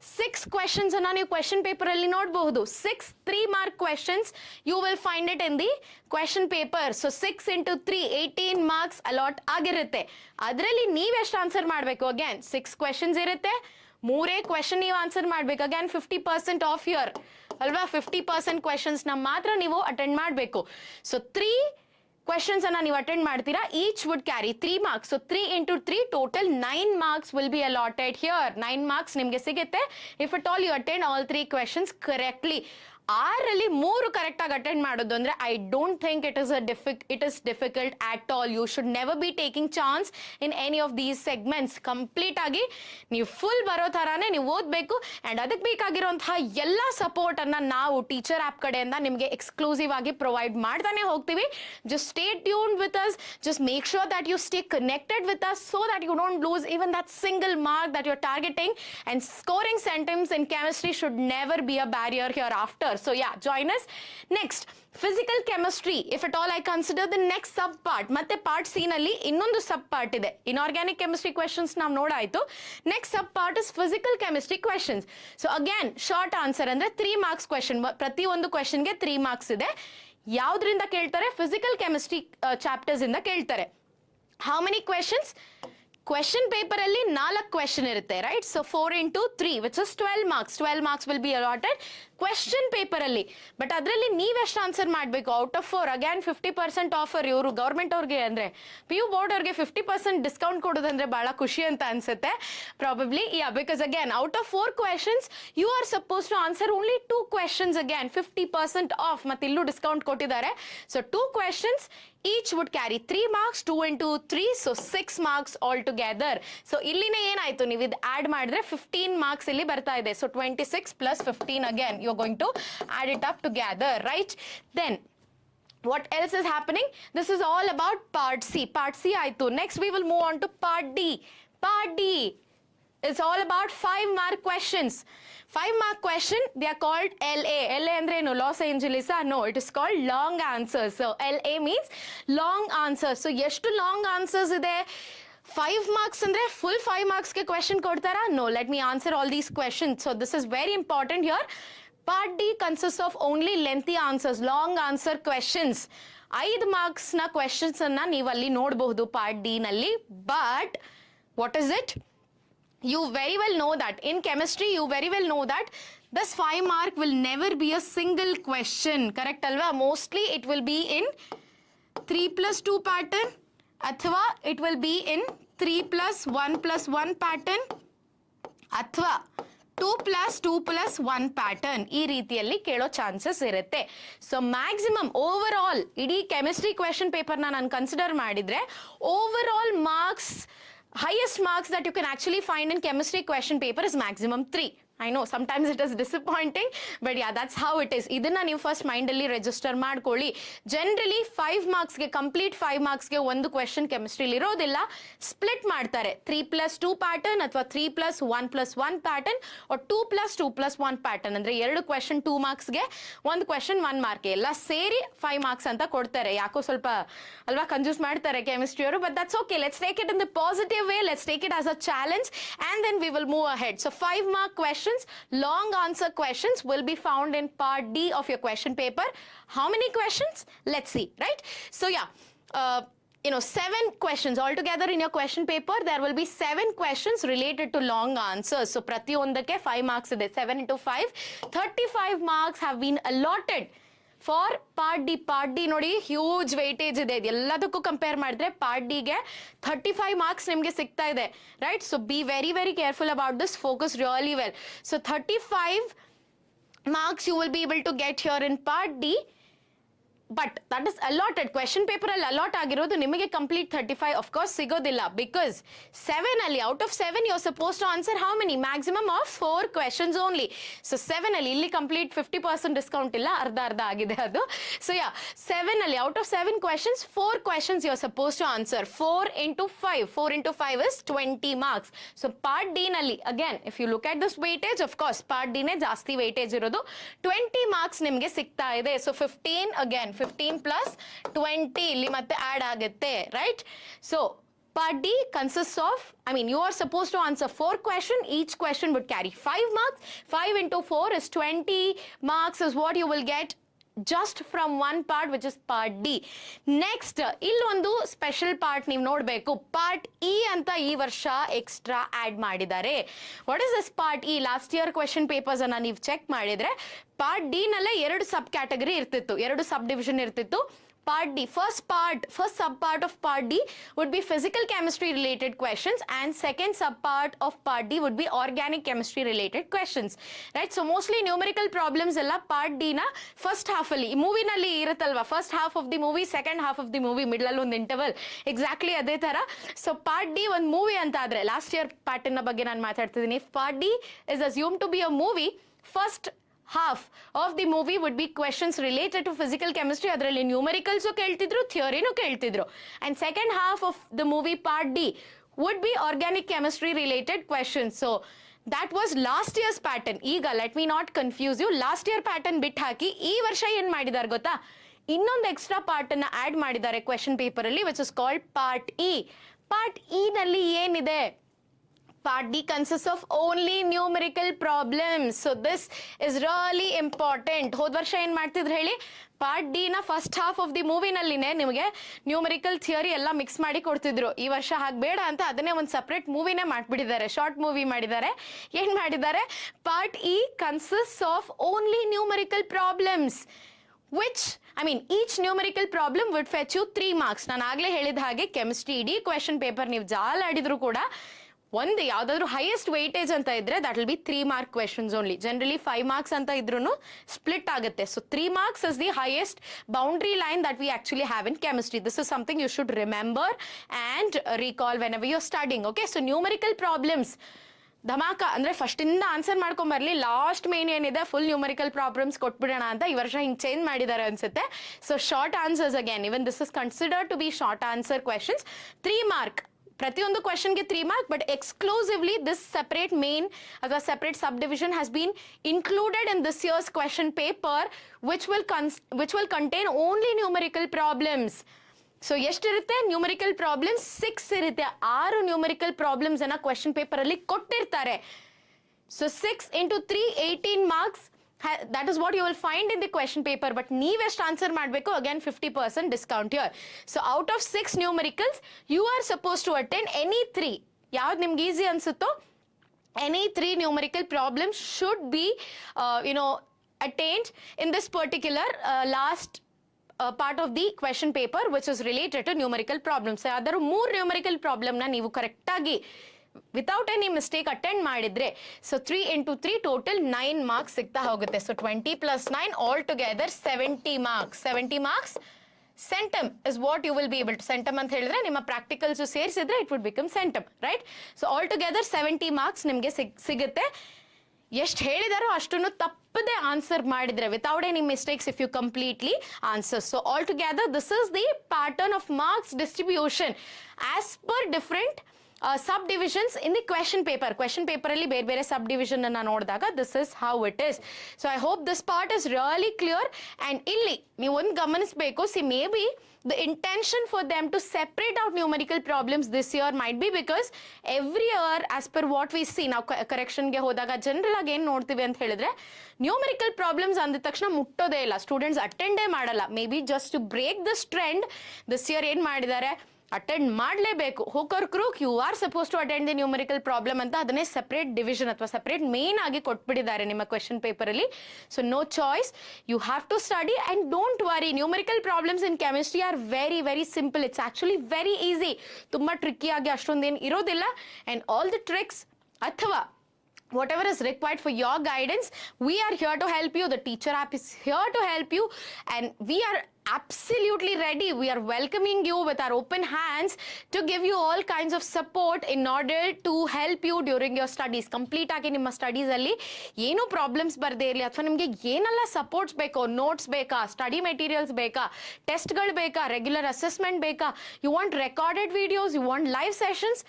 6 questions ಅನ್ನ ನೀವು ಕ್ವೆಶನ್ ಪೇಪರ್ ಅಲ್ಲಿ ನೋಡಬಹುದು. 6 3 mark questions you will find it in the question paper. So 6 into 3 18 marks allot ಆಗಿರುತ್ತೆ. ಅದರಲ್ಲಿ ನೀವು ಎಷ್ಟು answer ಮಾಡಬೇಕು? ಅಗೇನ್ 6 questions ಇರುತ್ತೆ, 3 ಕ್ವೆಶನ್ ನೀವು ಆನ್ಸರ್ ಮಾಡ್ಬೇಕು. ಅಗೇನ್ 50% ಆಫ್ ಇಯರ್ ಅಲ್ವಾ? 50% ಕ್ವೆಶನ್ಸ್ ನ ಮಾತ್ರ ನೀವು ಅಟೆಂಡ್ ಮಾಡಬೇಕು. ಸೊ 3 questions ಅನ್ನ ನೀವು ಅಟೆಂಡ್ ಮಾಡ್ತೀರಾ. Each would carry 3 marks. So 3 into 3 total 9 marks will be allotted here. 9 marks ನಿಮ್ಗೆ ಸಿಗುತ್ತೆ if at all you attend all 3 questions correctly. 6ರಲ್ಲಿ 3 ಕರೆಕ್ಟ್ ಆಗಿ ಅಟೆಂಡ್ ಮಾಡೋದು ಅಂದ್ರೆ I don't think it is difficult at all. You should never be taking chance in any of these segments. Complete ಆಗಿ ನೀವು full ಬರೋ ತರಾನೇ ನೀವು ಓದಬೇಕು. ಅಂಡ್ ಅದಕ್ಕೆ ಬೇಕಾಗಿರುವಂತಹ ಎಲ್ಲ ಸಪೋರ್ಟ್ ಅನ್ನ ನಾವು ಟೀಚರ್ ಆಪ್ ಕಡೆಯಿಂದ ನಿಮಗೆ ಎಕ್ಸ್ಕ್ಲೂಸಿವ್ ಆಗಿ ಪ್ರೊವೈಡ್ ಮಾಡ್ತಾನೆ ಹೋಗ್ತೀವಿ. Just stay tuned with us. Just make sure that you stay connected with us so that you don't lose even that single mark that you're targeting. And scoring centimes in chemistry should never be a barrier hereafter. So yeah, join us. Next, physical chemistry. If at all I consider the next sub part. ಮತ್ತೆ part C ನಲ್ಲಿ ಇನ್ನೊಂದು sub part ಇದೆ. Inorganic chemistry questions ನಾವು ನೋಡಾಯ್ತು. Next sub part is physical chemistry questions. So again short answer ಅಂದ್ರೆ 3 marks question. ಪ್ರತಿ ಒಂದು ಕ್ವೆಶನ್ಗೆ 3 marks ಇದೆ. ಯಾವ್ದ್ರಿಂದ ಕೇಳ್ತಾರೆ? ಫಿಸಿಕಲ್ ಕೆಮಿಸ್ಟ್ರಿ ಚಾಪ್ಟರ್ಸ್ ಇಂದ ಕೇಳ್ತಾರೆ. How many questions? Question paper ಅಲ್ಲಿ 4 ಕ್ವೆಶನ್ ಇರುತ್ತೆ, right? So 4 into 3 which is 12 marks. 12 marks will be allotted. Question paper ಅಲ್ಲಿ. ಬಟ್ ಅದರಲ್ಲಿ ನೀವೆಷ್ಟು ಆನ್ಸರ್ ಮಾಡಬೇಕು? Out of 4 again 50% offer. ಇವರು ಗೌರ್ಮೆಂಟ್ ಅವ್ರಿಗೆ ಅಂದ್ರೆ PU ಬೋರ್ಡ್ ಅವ್ರಿಗೆ 50% ಡಿಸ್ಕೌಂಟ್ ಕೊಡೋದಂದ್ರೆ ಬಹಳ ಖುಷಿ ಅಂತ ಅನ್ಸುತ್ತೆ probably. Because again out of 4 questions you are suppose to answer only 2 questions. Again 50% off, ಮತ್ತೆ ಇಲ್ಲೂ ಡಿಸ್ಕೌಂಟ್ ಕೊಟ್ಟಿದ್ದಾರೆ. So 2 questions each would carry 3 marks, 2 into 3, so 6 marks all together. So ಇಲ್ಲಿನೇ ಏನಾಯ್ತು, ನೀವು ಇದು ಆಡ್ ಮಾಡಿದ್ರೆ 15 marks ಇಲ್ಲಿ ಬರ್ತಾ ಇದೆ. So 26 plus 15 again you're going to add it up together, right? Then what else is happening? This is all about part C. Part C ಆಯ್ತು. Next we will move on to part D. Part D is all about 5-mark questions. 5-mark question, they are called LA. LA andre no Los Angeles. No, it is called long answers. So LA means long answers. So ಎಷ್ಟು long answers ಇದೆ? 5 marks andre full 5 marks ke question kodtara? No, let me answer all these questions. So this is very important here. Part D consists of only lengthy answers, long answer questions. 5 marks na questions anna ನೀವು ಅಲ್ಲಿ ನೋಡಬಹುದು part D ನಲ್ಲಿ. But what is it? You very well know that in chemistry you very well know that this 5 mark will never be a single question, correct alva? Mostly it will be in 3+2 pattern, athwa it will be in 3+1+1 pattern, athwa 2+2+1 pattern. ಈ ರೀತಿಯಲ್ಲಿ ಕೇಳೋ chances ಇರುತ್ತೆ. So maximum over all ಇಡೀ chemistry question ಪೇಪರ್ನ ನಾನು consider ಮಾಡಿದ್ರೆ over all marks, highest marks that you can actually find in chemistry question paper is maximum 3. I know sometimes it is disappointing, but yeah, that's how it is. ಇದನ್ನ ನೀವು first mind ಅಲ್ಲಿ register ಮಾಡ್ಕೊಳ್ಳಿ. Generally 5 marks ಗೆ, complete 5 marks ಗೆ ಒಂದು question ಕೆಮಿಸ್ಟ್ರಿಲಿ ಇರೋದಿಲ್ಲ, split ಮಾಡ್ತಾರೆ. 3+2 pattern ಅಥವಾ 3+1+1 ಪ್ಯಾಟರ್ನ್ or 2+2+1 ಪ್ಯಾಟರ್ನ್. ಅಂದ್ರೆ 2 ಕ್ವೆಶನ್ 2 marks ಗೆ, ಒಂದು ಕ್ವೆಶನ್ 1 mark ಎಲ್ಲ ಸೇರಿ 5 marks ಅಂತ ಕೊಡ್ತಾರೆ. ಯಾಕೋ ಸ್ವಲ್ಪ ಅಲ್ವಾ ಕಂಜೂಸ್ ಮಾಡ್ತಾರೆ ಕೆಮಿಸ್ಟ್ರಿ ಅವರು. But that's okay, let's take it in the positive way, let's take it as a challenge and then we will move ahead. So 5 mark questions, long answer questions will be found in part D of your question paper. How many questions? Let's see, right? So yeah, 7 questions altogether in your question paper. There will be 7 questions related to long answers. So ಪ್ರತಿಯೊಂದಕ್ಕೆ 5 marks ಇದೆ. 7 into 5, 35 marks have been allotted for part D. Part D ನೋಡಿ huge weightage ಇದೆ. ಎಲ್ಲದಕ್ಕೂ compare ಮಾಡಿದ್ರೆ part ಡಿಗೆ 35 marks ನಿಮಗೆ ಸಿಗ್ತಾ ಇದೆ, right? So be very very careful about this, focus really well. So 35 marks you will be able to get here in part D. But that is allotted. Question paper ಅಲ್ಲಿ allot ಆಗಿರೋದು ನಿಮಗೆ complete 35 of course ಸಿಗೋದಿಲ್ಲ. Because 7 ಅಲ್ಲಿ out of 7 you are suppose to answer how many? Maximum of 4 questions only. So 7 ಅಲ್ಲಿ ಇಲ್ಲಿ complete 50% discount ಇಲ್ಲ, ಅರ್ಧ ಆಗಿದೆ ಅದು. ಸೊ ಯಾ, 7 ಅಲ್ಲಿ out of 7 questions 4 questions you are suppose to answer. 4 into 5 is 20 marks. So part D ನಲ್ಲಿ again if you look at this weightage, of course part ಡಿನೇ ಜಾಸ್ತಿ ವೇಟೇಜ್ ಇರೋದು. 20 marks ನಿಮಗೆ ಸಿಗ್ತಾ ಇದೆ. ಸೊ 15 ಅಗೇನ್ 15 plus 20 ಇಲ್ಲಿ ಮತ್ತೆ ಆಡ್ ಆಗುತ್ತೆ, right? So part D consists of, you are supposed to answer 4 questions. Each question would carry 5 marks. 5 into 4 is 20 marks is what you will get just from one part, which is part D. Next, ಇಲ್ಲೊಂದು special part ನೀವು ನೋಡಬೇಕು. Part E ಅಂತ ಈ ವರ್ಷ extra add ಮಾಡಿದ್ದಾರೆ. What is this part E? Last year question papers ಅನ್ನ ನೀವು check ಮಾಡಿದ್ರೆ ಪಾರ್ಟ್ ಡಿ ನಲ್ಲೇ 2 ಸಬ್ ಕ್ಯಾಟಗರಿ ಇರ್ತಿತ್ತು, 2 ಸಬ್ ಡಿವಿಷನ್ ಇರ್ತಿತ್ತು. Part D, first sub part of part D would be physical chemistry related questions, and second sub part of part D would be organic chemistry related questions, right? So mostly numerical problems alla part D na first half alli, movie nalli irutalva, first half of the movie, second half of the movie, middle alli ಒಂದು interval, exactly ಅದೇ ತರ. So part D ಒಂದು movie ಅಂತ ಆದ್ರೆ, last year pattern ಬಗ್ಗೆ ನಾನು ಮಾತಾಡ್ತಿದ್ದೀನಿ. part D is assumed to be a movie. First half of the movie would be questions related to physical chemistry. ಅದರಲ್ಲಿ numericals ಕೇಳ್ತಿದ್ರು, ಥಿಯರಿನೂ ಕೇಳ್ತಿದ್ರು. And second half of the movie part D would be organic chemistry related questions. So that was last year's pattern. ಈಗ let me not confuse you. last year pattern ಬಿಟ್ಟು ಹಾಕಿ ಈ ವರ್ಷ ಏನ್ ಮಾಡಿದಾರೆ ಗೊತ್ತಾ? ಇನ್ನೊಂದು extra part ಅನ್ನ add ಮಾಡಿದ್ದಾರೆ ಕ್ವೆಶನ್ ಪೇಪರ್ ಅಲ್ಲಿ, which is called part E. part E ನಲ್ಲಿ ಏನಿದೆ? Part D consists of only numerical problems. So this is really important. ಹೋದ ವರ್ಷ ಏನ್ ಮಾಡ್ತಿದ್ರು ಹೇಳಿ, ಪಾರ್ಟ್ ಡಿ ನ ಫಸ್ಟ್ ಹಾಫ್ ಆಫ್ ದಿ ಮೂವಿನಲ್ಲಿನೇ ನಿಮಗೆ ನ್ಯೂಮರಿಕಲ್ ಥಿಯರಿ ಎಲ್ಲ ಮಿಕ್ಸ್ ಮಾಡಿ ಕೊಡ್ತಿದ್ರು. ಈ ವರ್ಷ ಹಾಗೆ ಬೇಡ ಅಂತ ಅದನ್ನೇ ಒಂದು ಸಪ್ರೇಟ್ ಮೂವಿನೇ ಮಾಡ್ಬಿಟ್ಟಿದ್ದಾರೆ, ಶಾರ್ಟ್ ಮೂವಿ ಮಾಡಿದ್ದಾರೆ. ಏನ್ ಮಾಡಿದ್ದಾರೆ, part E consist of only numerical problems which each numerical problem would fetch you 3 marks. ನಾನು ಆಗ್ಲೇ ಹೇಳಿದ ಹಾಗೆ ಕೆಮಿಸ್ಟ್ರಿ ಇಡೀ ಕ್ವೆಶನ್ ಪೇಪರ್ ನೀವು ಜಾಲಾಡಿದ್ರು ಕೂಡ ಒಂದು ಯಾವ್ದಾದ್ರು ಹೈಯೆಸ್ಟ್ ವೇಟೇಜ್ ಅಂತ ಇದ್ರೆ that will be 3 mark questions only. Generally 5 marks ಅಂತ ಇದ್ರೂ ಸ್ಪ್ಲಿಟ್ ಆಗುತ್ತೆ. So 3 marks is the highest boundary line that we actually have in chemistry. This is something you should remember and recall whenever you're studying. Okay, so numerical problems ಧಮಾಕ ಅಂದ್ರೆ first ಇಂದ answer ಮಾಡ್ಕೊಂಡ್ ಬರ್ಲಿ, last main ಏನಿದೆ full numerical problems ಕೊಟ್ಬಿಡೋಣ ಅಂತ ಈ ವರ್ಷ ಹಿಂಗ್ ಚೇಂಜ್ ಮಾಡಿದ್ದಾರೆ ಅನ್ಸುತ್ತೆ. So short answers again, even this is considered to be short answer questions. 3 mark ಪ್ರತಿಯೊಂದು ಕ್ವೆಶನ್ಗೆ 3 mark, but exclusively this separate main ಅಥವಾ separate sub division has been included in this year's question paper which will contain only numerical problems. So ಎಷ್ಟಿರುತ್ತೆ numerical problems? 6 ಇರುತ್ತೆ. 6 numerical problems ಅನ್ನ question paper ಅಲ್ಲಿ ಕೊಟ್ಟಿರ್ತಾರೆ. So 6 into 3 18 marks. That is what you will find in the question paper. But ನೀವೆಷ್ಟು answer ಮಾಡಬೇಕು, again 50% discount here. So out of 6 numericals, you are supposed to attend any 3. ಯಾವ್ದು ನಿಮ್ಗೆ easy ಅನ್ಸುತ್ತೋ any 3 numerical problems should be attained in this particular last part of the question paper which is related to numerical problems. ಯಾವ್ದಾದ್ರು 3 numerical problem ನ ನೀವು correct ಆಗಿ without any mistake attend ಮಾಡಿದ್ರೆ so 3 into 3 total 9 marks ಸಿಗ್ತಾ ಹೋಗುತ್ತೆ. So 20 plus 9 all together 70 marks. 70 marks centum is what you will be able to. centum ಅಂತ ಹೇಳಿದ್ರೆ ನಿಮ್ಮ ಪ್ರಾಕ್ಟಿಕಲ್ಸ್ ಸೇರಿಸಿದ್ರೆ it would become centum, right? So all together 70 marks ನಿಮಗೆ ಸಿಗುತ್ತೆ. ಎಷ್ಟು ಹೇಳಿದಾರೋ ಅಷ್ಟನ್ನು ತಪ್ಪದೆ ಆನ್ಸರ್ ಮಾಡಿದ್ರೆ without any mistakes if you completely answer. So all together this is the pattern of marks distribution as per different subdivisions in the question paper. Question paper ಅಲ್ಲಿ ಬೇರೆ ಬೇರೆ subdivision ಅನ್ನ ನೋಡಿದಾಗ this is how it is. So I hope this part is really clear. And ಇಲ್ಲಿ ನೀವು ಒಂದು ಗಮನಿಸಬೇಕು, see may be the intention for them to separate out numerical problems this year might be because every year as per what we see ನಾವು correction ಗೆ ಹೋದಾಗ general ಆಗಿ ಏನ್ ನೋಡ್ತೀವಿ ಅಂತ ಹೇಳಿದ್ರೆ ನ್ಯೂಮರಿಕಲ್ ಪ್ರಾಬ್ಲಮ್ಸ್ ಅಂದ ತಕ್ಷಣ ಮುಟ್ಟೋದೇ ಇಲ್ಲ, ಸ್ಟೂಡೆಂಟ್ಸ್ ಅಟೆಂಡೇ ಮಾಡಲ್ಲ. May be just to break this trend this year ಏನ್ ಮಾಡಿದ್ದಾರೆ, ಅಟೆಂಡ್ ಮಾಡಲೇಬೇಕು. Hook or crook you are suppose to attend the numerical problem ಅಂತ ಅದನ್ನೇ ಸೆಪರೇಟ್ ಡಿವಿಷನ್ ಅಥವಾ ಸೆಪರೇಟ್ ಮೇನ್ ಆಗಿ ಕೊಟ್ಬಿಟ್ಟಿದ್ದಾರೆ ನಿಮ್ಮ ಕ್ವೆಶನ್ ಪೇಪರ್ ಅಲ್ಲಿ. So no choice, you have to study and don't worry. Numerical problems in chemistry are very very simple. It's actually very easy. ತುಂಬಾ tricky ಆಗಿ ಅಷ್ಟೊಂದೇನು ಇರೋದಿಲ್ಲ. ಅಂಡ್ ಆಲ್ ದಿ ಟ್ರಿಕ್ಸ್ ಅಥವಾ whatever is required for your guidance, we are here to help you. The teacher app is here to help you and we are absolutely ready. We are welcoming you with our open hands to give you all kinds of support in order to help you during your studies. Complete ಆಗಿ ನಿಮ್ಮ studies ಅಲ್ಲಿ ಏನು problems ಬರದೇ ಇರಲಿ ಅಥವಾ ನಿಮಗೆ ಏನೆಲ್ಲ supports ಬೇಕೋ, ನೋಟ್ಸ್ ಬೇಕಾ, ಸ್ಟಡಿ ಮೆಟೀರಿಯಲ್ಸ್ ಬೇಕಾ, ಟೆಸ್ಟ್ಗಳು ಬೇಕಾ, ರೆಗ್ಯುಲರ್ ಅಸೆಸ್ಮೆಂಟ್ ಬೇಕಾ, you want recorded videos, you want live sessions,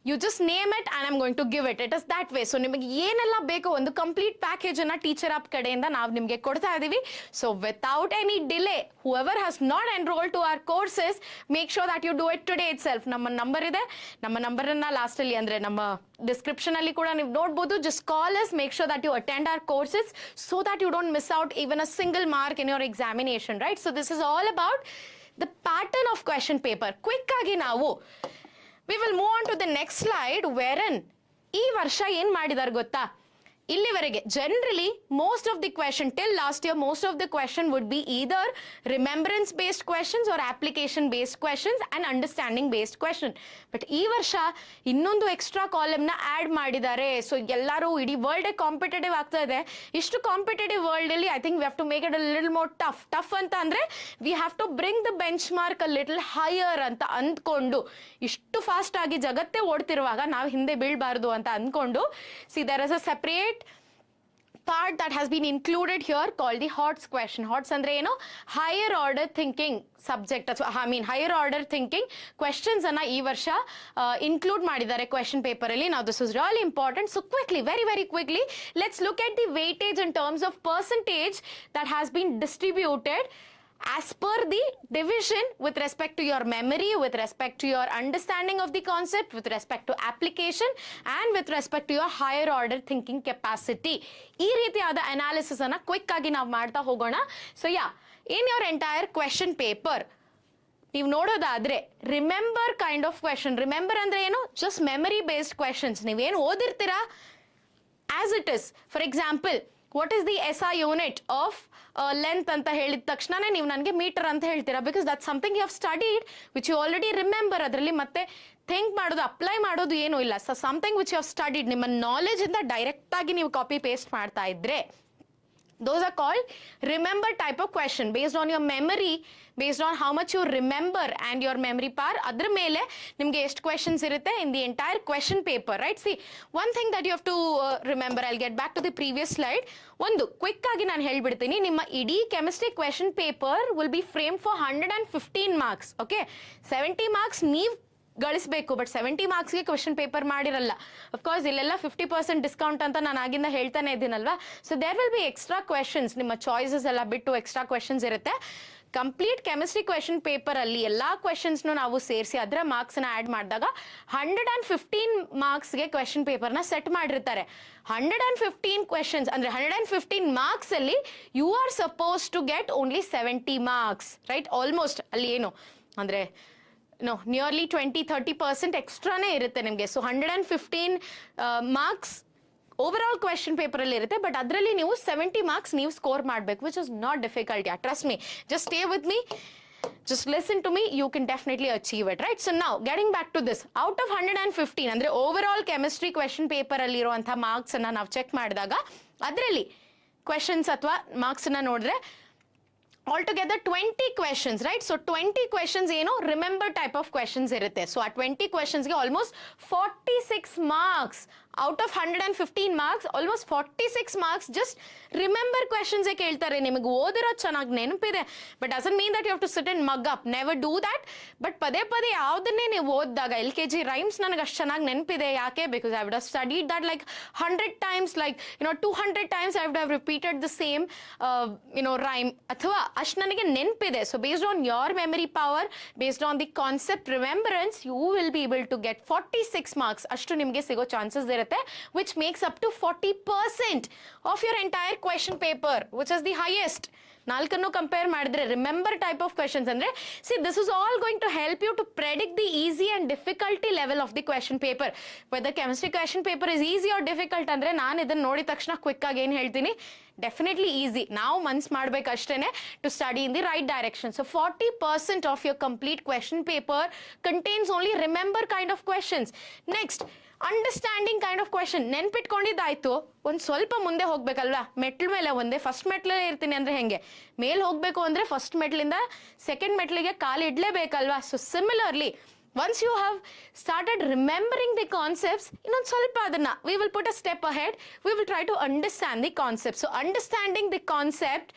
you just name it and I'm going to give it. It is that way. So ನಿಮಗೆ ಏನೆಲ್ಲ ಬೇಕೋ ಒಂದು ಕಂಪ್ಲೀಟ್ ಪ್ಯಾಕೇಜ್ ಅನ್ನ ಟೀಚರ್ ಆಪ್ ಕಡೆಯಿಂದ ನಾವು ನಿಮಗೆ ಕೊಡ್ತಾ ಇದೀವಿ. So without any delay, whoever has not enrolled to our courses, make sure that you do it today itself. ನಮ್ಮ ನಂಬರ್ ಇದೆ, ನಮ್ಮ ನಂಬರ್ ಅನ್ನ ಲಾಸ್ಟ್ ಅಲ್ಲಿ ಅಂದ್ರೆ ನಮ್ಮ ಡಿಸ್ಕ್ರಿಪ್ಷನ್ ಅಲ್ಲಿ ಕೂಡ ನೀವು ನೋಡಬಹುದು. just call us, make sure that you attend our courses so that you don't miss out even a single mark in your examination, right? So this is all about the pattern of question paper. Quick ಆಗಿ ನಾವು we will move on to the next slide wherein ಈ ವರ್ಷ ಏನ್ ಮಾಡಿದಾರೆ ಗೊತ್ತಾ, ಇಲ್ಲಿವರೆಗೆ generally most of the question till last year most of the question would be either remembrance based questions or application based questions and understanding based question. But ಈ ವರ್ಷ ಇನ್ನೊಂದು extra column ನ ಆಡ್ ಮಾಡಿದ್ದಾರೆ. ಸೊ ಎಲ್ಲರೂ ಇಡೀ ವರ್ಲ್ಡ್ ಕಾಂಪಿಟೇಟಿವ್ ಆಗ್ತಾ ಇದೆ. ಇಷ್ಟು ಕಾಂಪಿಟೇಟಿವ್ ವರ್ಲ್ಡ್ ಅಲ್ಲಿ I think we have to make it a little more tough ಅಂತ ಅಂದ್ರೆ we have to bring the bench mark a little higher ಅಂತ ಅಂದ್ಕೊಂಡು, ಇಷ್ಟು ಫಾಸ್ಟ್ ಆಗಿ ಜಗತ್ತೇ ಓಡ್ತಿರುವಾಗ ನಾವು ಹಿಂದೆ ಬೀಳ್ಬಾರ್ದು ಅಂತ ಅಂದ್ಕೊಂಡು see there is a separate part that has been included here called the HOTS question. HOTS ಅಂದ್ರೆ ಏನು, higher order thinking subject ಅಥವಾ higher order thinking questions ಅನ್ನ ಈ ವರ್ಷ include ಮಾಡಿದ್ದಾರೆ question paper ಅಲ್ಲಿ. Now this is really important. So quickly, very very quickly, let's look at the weightage in terms of percentage that has been distributed as per the division with respect to your memory, with respect to your understanding of the concept, with respect to application, and with respect to your higher order thinking capacity. ಈ ರೀತಿಯಾದ analysis ಅನ್ನ quick ಆಗಿ ನಾವು ಮಾಡ್ತಾ ಹೋಗೋಣ. So in your entire question paper ನೀವು ನೋಡೋದಾದ್ರೆ remember kind of question. Remember ಅಂದ್ರೆ ಏನು? Just memory based questions. ನೀವೇನು ಓದಿರ್ತೀರಾ as it is. For example, what is the SI unit of length ಅಂತ ಹೇಳಿದ ತಕ್ಷಣನೇ ನೀವು ನನಗೆ ಮೀಟರ್ ಅಂತ ಹೇಳ್ತೀರಾ, because that something you have studied which you already remember. ಅದರಲ್ಲಿ ಮತ್ತೆ ಥಿಂಕ್ ಮಾಡೋದು, ಅಪ್ಲೈ ಮಾಡೋದು ಏನೂ ಇಲ್ಲ. So something which you have studied, ನಿಮ್ಮ ನಾಲೆಜ್ ಇಂದ ಡೈರೆಕ್ಟ್ ಆಗಿ ನೀವು ಕಾಪಿ ಪೇಸ್ಟ್ ಮಾಡ್ತಾ ಇದ್ರೆ, those are called remember type of question, based on your memory, based on how much you remember and your memory power. adra mele nimge ಎಷ್ಟು questions irutte in the entire question paper, right? See, one thing that you have to remember, I'll get back to the previous slide. ಒಂದು quick ಆಗಿ ನಾನು ಹೇಳ್ಬಿಡ್ತೀನಿ, ನಿಮ್ಮ ಇಡೀ chemistry question paper will be frame for 115 marks. Okay, 70 marks ನೀವು ಗಳಿಸಬೇಕು, but 70 ಮಾರ್ಕ್ಸ್ಗೆ question paper ಮಾಡಿರಲ್ಲ. ಅಫ್ಕೋರ್ಸ್ ಇಲ್ಲೆಲ್ಲ 50% ಡಿಸ್ಕೌಂಟ್ ಅಂತ ನಾನು ಆಗಿಂದ ಹೇಳ್ತಾನೆ ಇದ್ದೀನಲ್ವಾ. So there will be extra questions, ನಿಮ್ಮ ಚಾಯ್ಸಸ್ ಎಲ್ಲ ಬಿಟ್ಟು ಎಕ್ಸ್ಟ್ರಾ ಕ್ವೆಶನ್ಸ್ ಇರುತ್ತೆ. ಕಂಪ್ಲೀಟ್ ಕೆಮಿಸ್ಟ್ರಿ ಕ್ವೆಶನ್ ಪೇಪರ್ ಅಲ್ಲಿ ಎಲ್ಲಾ ಕ್ವೆಶನ್ಸ್ನು ನಾವು ಸೇರಿಸಿ ಅದರ ಮಾರ್ಕ್ಸ್ ನ ಆಡ್ ಮಾಡಿದಾಗ 115 ಮಾರ್ಕ್ಸ್ಗೆ ಕ್ವೆಶನ್ ಪೇಪರ್ನ ಸೆಟ್ ಮಾಡಿರ್ತಾರೆ. 115 ಕ್ವೆಶನ್ಸ್ ಅಂದ್ರೆ 115 ಮಾರ್ಕ್ಸ್ ಅಲ್ಲಿ you are suppose to get only 70 marks, right? Almost ಅಲ್ಲಿ ಏನು ಅಂದ್ರೆ ನಿಯರ್ಲಿ 20-30% ಎಕ್ಸ್ಟ್ರಾನೇ ಇರುತ್ತೆ ನಿಮಗೆ. So 115 marks over all question paper ಅಲ್ಲಿ ಇರುತ್ತೆ, ಬಟ್ ಅದರಲ್ಲಿ ನೀವು 70 ಮಾರ್ಕ್ಸ್ ನೀವು ಸ್ಕೋರ್ ಮಾಡಬೇಕು, which is not difficult. Trust me, just stay with me, just listen to me, you can definitely achieve it, right? So now getting back to this, out of 115 ಅಂದ್ರೆ overall chemistry question paper ಅಲ್ಲಿ ಇರುವಂತ marks ಅನ್ನ ನಾವು check ಮಾಡಿದಾಗ ಅದರಲ್ಲಿ questions ಅಥವಾ marks ಅನ್ನ ನೋಡಿದ್ರೆ altogether 20 questions, right? So 20 questions ಏನು ರಿಮೆಂಬರ್ ಟೈಪ್ ಆಫ್ ಕ್ವೆಶನ್ಸ್ ಇರುತ್ತೆ. ಸೊ ಆ 20 ಕ್ವೆಶನ್ಸ್ಗೆ almost 46 marks out of 115 marks, almost 46 marks just remember questions ಕೇಳ್ತಾರೆ. ನಿಮಗೆ ಓದಿರೋ ಚೆನ್ನಾಗಿ ನೆನಪಿದೆ, but doesn't mean that you have to sit and mug up, never do that. But ಪದೇ ಪದೇ ಯಾವುದನ್ನೇ ನೀವು ಓದಿದಾಗ LKG ರೈಮ್ಸ್ ನನಗೆ ಅಷ್ಟು ಚೆನ್ನಾಗಿ ನೆನಪಿದೆ. ಯಾಕೆ? Because I would have studied that like 100 times, like 200 times I would have repeated the same rhyme, ಅಥವಾ ಅಷ್ಟು ನನಗೆ ನೆನಪಿದೆ. So based on your memory power, based on the concept remembrance, you will be able to get 46 marks ಅಷ್ಟು ನಿಮಗೆ ಸಿಗೋ chances ಇರುತ್ತೆ, which makes up to 40% of your entire question paper, which is the highest. ನಾಲ್ಕನ್ನು compare ಮಾಡಿದ್ರೆ remember type of questions ಅಂದ್ರೆ, see this is all going to help you to predict the easy and difficulty level of the question paper. Whether chemistry question paper is easy or difficult ಅಂದ್ರೆ ನಾನು ಇದನ್ನ ನೋಡಿದ ತಕ್ಷಣ quick ಆಗಿ ಏನು ಹೇಳ್ತೀನಿ, definitely easy. ನಾವು ಮನ್ಸ್ ಮಾಡ್ಬೇಕು ಅಷ್ಟೇನೆ to study in the right direction. So 40% of your complete question paper contains only remember kind of questions. Next, understanding kind of question. ನೆನ್ಪಿಟ್ಕೊಂಡಿದ್ದಾಯ್ತು, ಒಂದು ಸ್ವಲ್ಪ ಮುಂದೆ ಹೋಗ್ಬೇಕಲ್ವಾ, ಮೆಟ್ಲ ಮೇಲೆ ಒಂದೇ ಫಸ್ಟ್ ಮೆಟ್ಲಲ್ಲೇ ಇರ್ತೀನಿ ಅಂದ್ರೆ ಹೆಂಗೆ, ಮೇಲ್ ಹೋಗ್ಬೇಕು ಅಂದ್ರೆ ಫಸ್ಟ್ ಮೆಟ್ಲಿಂದ ಸೆಕೆಂಡ್ ಮೆಟ್ಲಿಗೆ ಕಾಲು ಇಡ್ಲೇಬೇಕಲ್ವಾ. So similarly, once you have started remembering the concepts, ಇನ್ನೊಂದು ಸ್ವಲ್ಪ ಅದನ್ನ we will put a step ahead, we will try to understand the concept. So understanding the concept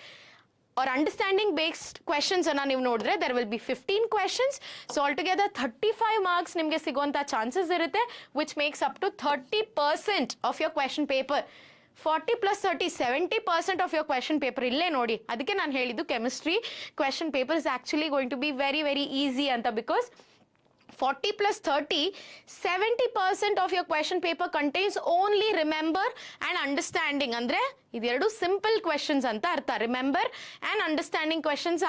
or understanding based questions ಅನ್ನ ನೀವು ನೋಡಿದ್ರೆ there will be 15 questions. So altogether 35 marks ನಿಮಗೆ ಸಿಗುವಂತ chances ಇರುತ್ತೆ, which makes up to 30% of your question paper. 40 plus 30, 70% of your question paper ಇಲ್ಲೇ ನೋಡಿ. ಅದಕ್ಕೆ ನಾನು ಹೇಳಿದ್ದು chemistry question paper is actually going to be very very easy ಅಂತ, because 40 plus 30, 70% of your question paper contains only remember and understanding. ಅಂದ್ರೆ ಇದೆರಡು simple questions ಅಂತ ಅರ್ಥ. Remember and understanding questions,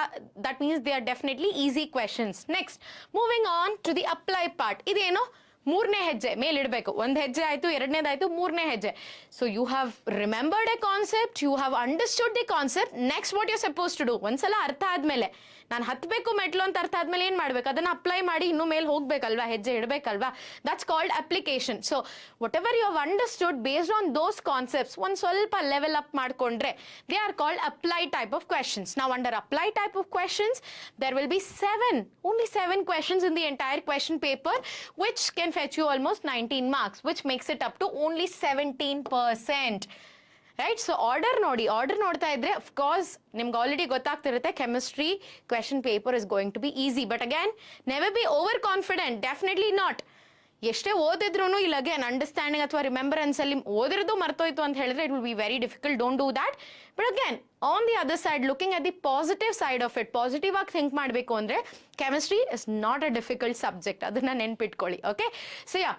that means they are definitely easy questions. Next, moving on to the apply part. ಇದೇನು ಮೂರನೇ ಹೆಜ್ಜೆ ಮೇಲಿಡಬೇಕು. ಒಂದು ಹೆಜ್ಜೆ ಆಯ್ತು, ಎರಡನೇದಾಯ್ತು, ಮೂರನೇ ಹೆಜ್ಜೆ. So you have remembered a concept, you have understood the concept. Next what you suppose to do, ಒಂದ್ಸಲ ಅರ್ಥ ಆದ್ಮೇಲೆ, ನಾನು ಹತ್ಬೇಕು ಮೆಟ್ಲು ಅಂತ ಅರ್ಥ ಆದ್ಮೇಲೆ ಏನ್ ಮಾಡ್ಬೇಕು, ಅದನ್ನ ಅಪ್ಲೈ ಮಾಡಿ ಇನ್ನೂ ಮೇಲೆ ಹೋಗ್ಬೇಕಲ್ವಾ, ಹೆಜ್ಜೆ ಇಡಬೇಕಲ್ವಾ. That's called application. So whatever you have understood based on those concepts ಒಂದ್ ಸ್ವಲ್ಪ ಲೆವೆಲ್ ಅಪ್ ಮಾಡ್ಕೊಂಡ್ರೆ they are called apply type of questions. ನಾವು under apply type of questions there will be only 7 questions in the entire question paper, which can fetch you almost 19 marks, which makes it up to only 17%. Right? So order ನೋಡಿ, order ನೋಡ್ತಾ ಇದ್ರೆ of course ನಿಮ್ಗೆ already ಗೊತ್ತಾಗ್ತಿರುತ್ತೆ chemistry question paper is going to be easy. But again, never be over confident, definitely not. ಎಷ್ಟೇ ಓದಿದ್ರು ಇಲ್ಲ again understanding ಅಥವಾ remembrance ಅಲ್ಲಿ ಓದಿರೋದು ಮರ್ತೋಯ್ತು ಅಂತ ಹೇಳಿದ್ರೆ it will be very difficult. Don't do that. But again on the other side looking at the positive side of it, positive ಆಗಿ think ಮಾಡಬೇಕು ಅಂದ್ರೆ chemistry is not a difficult subject. ಅದನ್ನ ನೆನ್ಪಿಟ್ಕೊಳ್ಳಿ. Okay, so yeah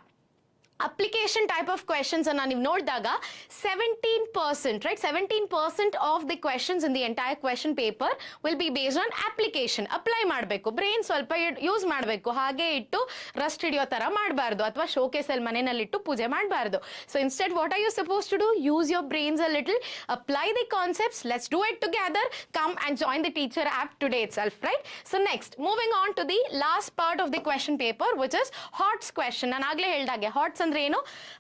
application type of questions ಅನ್ನ ನೀವು ನೋಡಿದಾಗ 17%, right, 17% of the questions in the entire question paper will be based on application. Apply ಮಾಡಬೇಕು, brain ಸ್ವಲ್ಪ ಯೂಸ್ ಮಾಡಬೇಕು, ಹಾಗೆ ಇಟ್ಟು ರಸ್ಟ್ ಹಿಡಿಯೋ ತರ ಮಾಡಬಾರ್ದು ಅಥವಾ ಶೋಕೇಸ್ ಅಲ್ಲಿ ಮನೆಯಲ್ಲಿ ಇಟ್ಟು ಪೂಜೆ ಮಾಡಬಾರ್ದು. So instead what are you suppose to do? Use your brains a little, apply the concepts, let's do it together, come and join the teacher app today itself, right? So next, moving on to the last part of the question paper, which is HOTS question. ನಾನು ಆಗ್ಲೇ ಹೇಳ್ದಾಗೆ HOTS ಅಂದ್ರೆ ಏನು?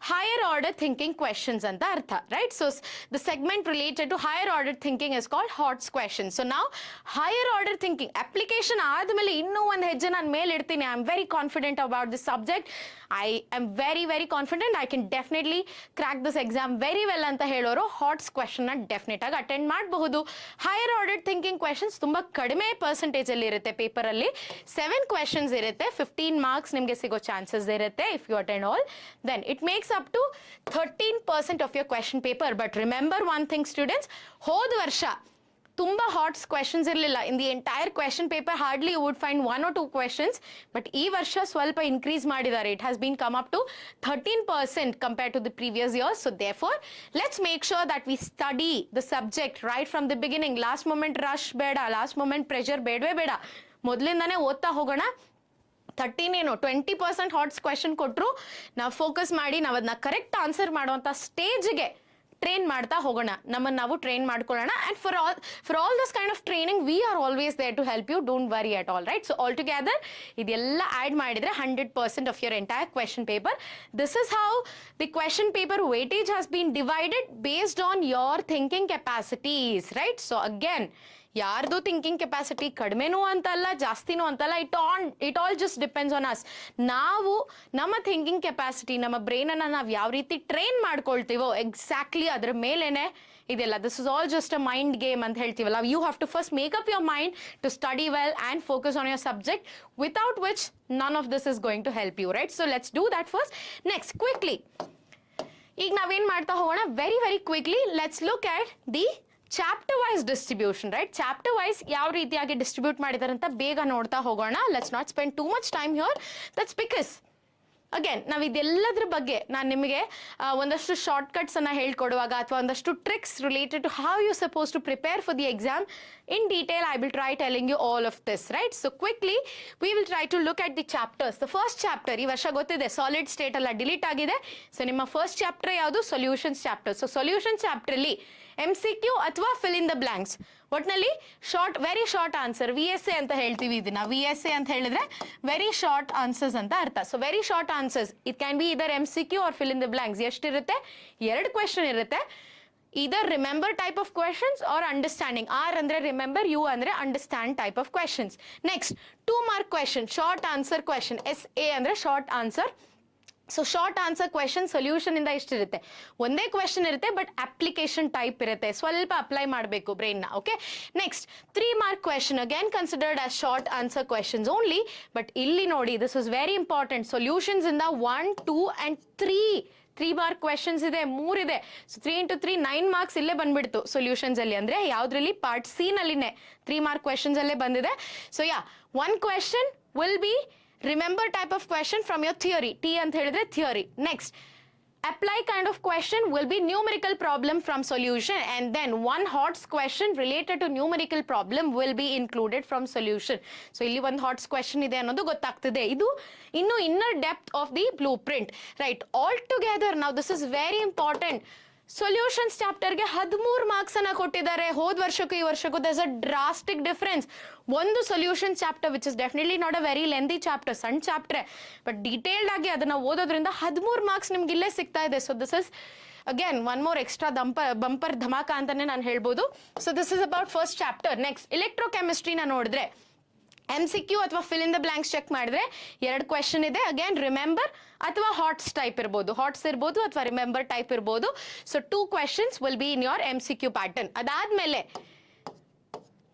Higher order thinking questions ಅಂತ ಅರ್ಥ, right? So the segment related to higher order thinking is called HOTS question. So ನಾವು higher order thinking application ಆದ್ಮೇಲೆ ಇನ್ನೂ ಒಂದು ಹೆಜ್ಜೆ ನಾನು ಮೇಲೆ ಇಡ್ತೀನಿ. I am very confident about this subject. I am very very confident I can definitely crack this exam very well ಅಂತ ಹೇಳೋರು ಹಾಟ್ಸ್ ಕ್ವೆಶನ್ ನ ಡೆಫಿನೆಟ್ ಆಗಿ ಅಟೆಂಡ್ ಮಾಡಬಹುದು. ಹೈಯರ್ ಆರ್ಡರ್ ಥಿಂಕಿಂಗ್ ಕ್ವೆಶನ್ಸ್ ತುಂಬಾ ಕಡಿಮೆ ಪರ್ಸೆಂಟೇಜ್ ಅಲ್ಲಿ ಇರುತ್ತೆ. ಪೇಪರ್ ಅಲ್ಲಿ 7 ಕ್ವೆಶನ್ಸ್ ಇರುತ್ತೆ, 15 ಮಾರ್ಕ್ಸ್ ನಿಮಗೆ ಸಿಗೋ ಚಾನ್ಸಸ್ ಇರುತ್ತೆ if you attend all. Then it makes up to 13% of your question paper. But remember one thing students, ಹೋದ ವರ್ಷ ತುಂಬಾ ಹಾಟ್ಸ್ ಕ್ವೆಶನ್ಸ್ ಇರಲಿಲ್ಲ. In the entire question paper hardly you would find 1 or 2 questions. But ಈ ವರ್ಷ ಸ್ವಲ್ಪ increase ಮಾಡಿದ್ದಾರೆ. It has been come up to 13% compared to the previous years. So therefore let's make sure that we study the subject right from the beginning. Last moment rush ಬೇಡ, last moment pressure ಬೇಡವೇ ಬೇಡ. ಮೊದಲಿಂದಾನೇ ಓದ್ತಾ ಹೋಗೋಣ. 20% ಹಾಟ್ಸ್ question ಕೊಟ್ಟರು ನಾವು focus ಮಾಡಿ ನಾವು ಅದನ್ನ ಕರೆಕ್ಟ್ ಆನ್ಸರ್ ಮಾಡುವಂತ ಸ್ಟೇಜ್ಗೆ ಟ್ರೈನ್ ಮಾಡ್ತಾ ಹೋಗೋಣ. ನಮ್ಮನ್ನು ನಾವು ಟ್ರೈನ್ ಮಾಡ್ಕೊಳ್ಳೋಣ. And for all this kind of training we are always there to help you. Don't worry at all, right? So all together ಇದೆಲ್ಲ ಆಡ್ ಮಾಡಿದ್ರೆ 100% of your entire question paper. This is how the question paper weightage has been divided based on your thinking capacities, right? So again ಯಾರ್ದು thinking capacity ಕಡಿಮೆನೂ ಅಂತಲ್ಲ, ಜಾಸ್ತಿನೂ ಅಂತಲ್ಲ. It all just depends on us. ನಾವು ನಮ್ಮ thinking capacity, ನಮ್ಮ brain ಅನ್ನ ನಾವು ಯಾವ ರೀತಿ ಟ್ರೈನ್ ಮಾಡ್ಕೊಳ್ತೀವೋ ಎಕ್ಸಾಕ್ಟ್ಲಿ ಅದ್ರ ಮೇಲೇನೆ ಇದೆಲ್ಲ. This is all just a mind game ಅಂತ ಹೇಳ್ತೀವಲ್ಲ. You have to first make up your mind to study well and focus on your subject, without which none of this is going to help you, right? So let's do that first. Next quickly ಈಗ ನಾವೇನ್ ಮಾಡ್ತಾ ಹೋಗೋಣ, very very quickly let's look at the chapter wise distribution, right? Chapter wise ಯಾವ ರೀತಿಯಾಗಿ distribute ಮಾಡಿದ್ದಾರೆ ಅಂತ ಬೇಗ ನೋಡ್ತಾ ಹೋಗೋಣ. Let's not spend too much time here. That's because again ನಾವು ಇದೆಲ್ಲದ್ರ ಬಗ್ಗೆ ನಾನು ನಿಮಗೆ ಒಂದಷ್ಟು ಶಾರ್ಟ್ ಕಟ್ಸ್ ಅನ್ನ ಹೇಳ್ಕೊಡುವಾಗ ಅಥವಾ ಒಂದಷ್ಟು tricks related to how you suppose to prepare for the exam in detail I will try telling you all of this, right? So quickly we will try to look at the chapters. The first chapter ಈ ವರ್ಷ ಗೊತ್ತಿದೆ solid state ಎಲ್ಲ delete ಆಗಿದೆ. So ನಿಮ್ಮ first chapter ಯಾವುದು? Solutions chapter. So solution chapter ಅಲ್ಲಿ MCQ ಅಥವಾ fill in the blanks, ಒಟ್ನಲ್ಲಿ short very short answer, VSA ಅಂತ ಹೇಳ್ತೀವಿ ಇದನ್ನ. VSA ಅಂತ ಹೇಳಿದ್ರೆ ವೆರಿ ಶಾರ್ಟ್ ಆನ್ಸರ್ಸ್ ಅಂತ ಅರ್ಥ. So very short answers, it can be either MCQ or fill in the blanks. ಎಷ್ಟಿರುತ್ತೆ? 2 ಕ್ವೆಶನ್ ಇರುತ್ತೆ. either remember type of questions or understanding. R andre remember, U andre understand type of questions. Next, 2 mark question, short answer question. SA andre short answer. So short answer question solution ಇಂದ ಇಷ್ಟಿರುತ್ತೆ. ಒಂದೇ question ಇರುತ್ತೆ but application type ಇರುತ್ತೆ, ಸ್ವಲ್ಪ apply ಮಾಡಬೇಕು brain ನ. Okay, next 3 mark question, again considered as short answer questions only. But ಇಲ್ಲಿ ನೋಡಿ, this is very important. Solutions ಇಂದ 1, 2 and 3 ಮಾರ್ಕ್ ಕ್ವೆಶನ್ಸ್ ಇದೆ, 3 ಇದೆ. ಸೊ 3 into 3 9 ಮಾರ್ಕ್ಸ್ ಇಲ್ಲೇ ಬಂದ್ಬಿಡ್ತು ಸೊಲ್ಯೂಷನ್ಸ್ ಅಲ್ಲಿ. ಅಂದ್ರೆ ಯಾವ್ದ್ರಲ್ಲಿ? ಪಾರ್ಟ್ ಸಿ ನಲ್ಲಿನೇ 3 ಮಾರ್ಕ್ ಕ್ವೆಶನ್ಸ್ ಅಲ್ಲೇ ಬಂದಿದೆ. So yeah, 1 question will be remember type of question from your theory. T ಅಂತ ಹೇಳಿದ್ರೆ theory. Next, apply kind of question will be numerical problem from solution, and then 1 HOTS question related to numerical problem will be included from solution. So ಇಲ್ಲಿ ಒಂದು HOTS question ಇದೆ ಅನ್ನೋದು ಗೊತ್ತಾಗ್ತಿದೆ. ಇದು ಇನ್ನು inner depth of the blueprint, right? All together now this is very important. Solutions ಚಾಪ್ಟರ್ಗೆ 13 marks ಅನ್ನ ಕೊಟ್ಟಿದ್ದಾರೆ. ಹೋದ ವರ್ಷಕ್ಕೂ ಈ ವರ್ಷಕ್ಕೂ there's a drastic difference. ಒಂದು solution chapter which is definitely not a very lengthy chapter, ಸಣ್ಣ ಚಾಪ್ಟರ್, ಬಟ್ ಡೀಟೇಲ್ಡ್ ಆಗಿ ಅದನ್ನ ಓದೋದ್ರಿಂದ 13 ಮಾರ್ಕ್ಸ್ ನಿಮ್ಗೆ ಇಲ್ಲೇ ಸಿಗ್ತಾ ಇದೆ. So this is again one more extra bumper ಧಮಾಕ ಅಂತಾನೆ ನಾನು ಹೇಳ್ಬೋದು. So this is about first chapter. Next, ಎಲೆಕ್ಟ್ರೋಕೆಮಿಸ್ಟ್ರಿನ ನೋಡಿದ್ರೆ MCQ ಅಥವಾ fill in the blanks check ಮಾಡಿದ್ರೆ 2 ಕ್ವೆಶನ್ ಇದೆ. ಅಗೇನ್ ರಿಮೆಂಬರ್ ಅಥವಾ ಹಾಟ್ಸ್ ಟೈಪ್ ಇರ್ಬೋದು, ಹಾಟ್ಸ್ ಇರ್ಬೋದು ಅಥವಾ ರಿಮೆಂಬರ್ ಟೈಪ್ ಇರ್ಬೋದು. So 2 questions will be in your MCQ pattern. ಅದಾದ್ಮೇಲೆ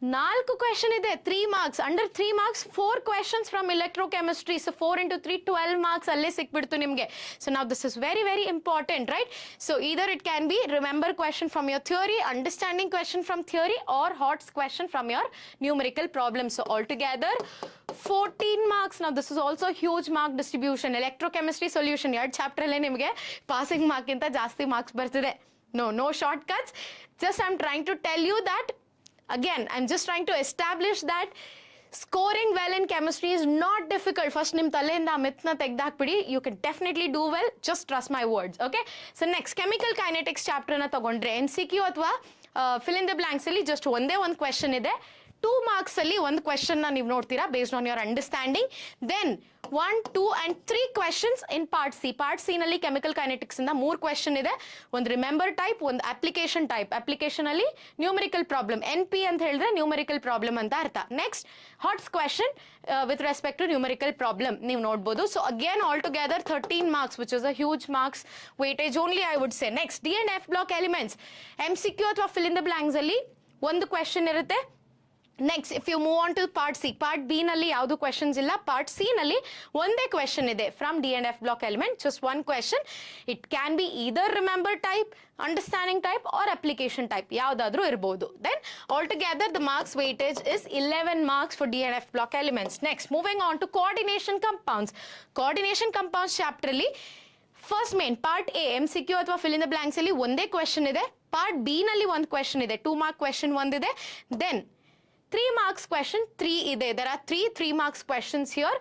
ನಾಲ್ಕು ಕ್ವೆಶನ್ ಇದೆ 3 marks under 3 marks 4 questions from electrochemistry so 4 into 3 12 marks ಅಲ್ಲೇ ಸಿಕ್ಬಿಡ್ತು ನಿಮಗೆ ಸೊ ನಾವು this is very very important right so either it can be remember question from your theory understanding question from theory or HOTS question from your numerical problem so all together 14 marks now this is also huge mark distribution electrochemistry solution ಎರಡು chapter ಅಲ್ಲೇ ನಿಮಗೆ passing mark ಗಿಂತ ಜಾಸ್ತಿ marks ಬರ್ತಿದೆ no shortcuts just I'm trying to tell you that again I'm just trying to establish that scoring well in chemistry is not difficult first nim taleinda myth na tegdaakbidi you can definitely do well just trust my words okay so next chemical kinetics chapter na tagondre MCQ athwa fill in the blanks ಅಲ್ಲಿ just ಒಂದೇ ಒಂದು question ಇದೆ 2 marks ಅಲ್ಲಿ ಒಂದು question na ನೀವು ನೋಡ್ತೀರಾ based on your understanding then 1 2 and 3 questions in part C ನಲ್ಲಿ chemical kinetics ಇಂದ 3 question ಇದೆ ಒಂದು remember type ಒಂದು application ಅಲ್ಲಿ numerical problem NP ಅಂತ ಹೇಳಿದ್ರೆ numerical problem ಅಂತ ಅರ್ಥ next HOTS question with respect to numerical problem ನೀವು ನೋಡಬಹುದು so again all together 13 marks which is a huge marks weightage only I would say next D and F block elements MCQ ಅಥವಾ fill in the blanks ಅಲ್ಲಿ ಒಂದು question ಇರುತ್ತೆ next if you move on to part B ನಲ್ಲಿ ಯಾವುದು questions ಇಲ್ಲ part C ನಲ್ಲಿ ಒಂದೇ question ಇದೆ from D and F block element just one question it can be either remember type understanding type or application type ಯಾವುದಾದ್ರೂ ಇರಬಹುದು then altogether the marks weightage is 11 marks for D and F block elements next moving on to coordination compounds chapter ಅಲ್ಲಿ first main part A MCQ ಅಥವಾ fill in the blanks ಅಲ್ಲಿ ಒಂದೇ question ಇದೆ part B ನಲ್ಲಿ ಒಂದು question ಇದೆ 2 mark question ಒಂದಿದೆ then 3 marks question 3 ಇದೆ there are 3 marks questions here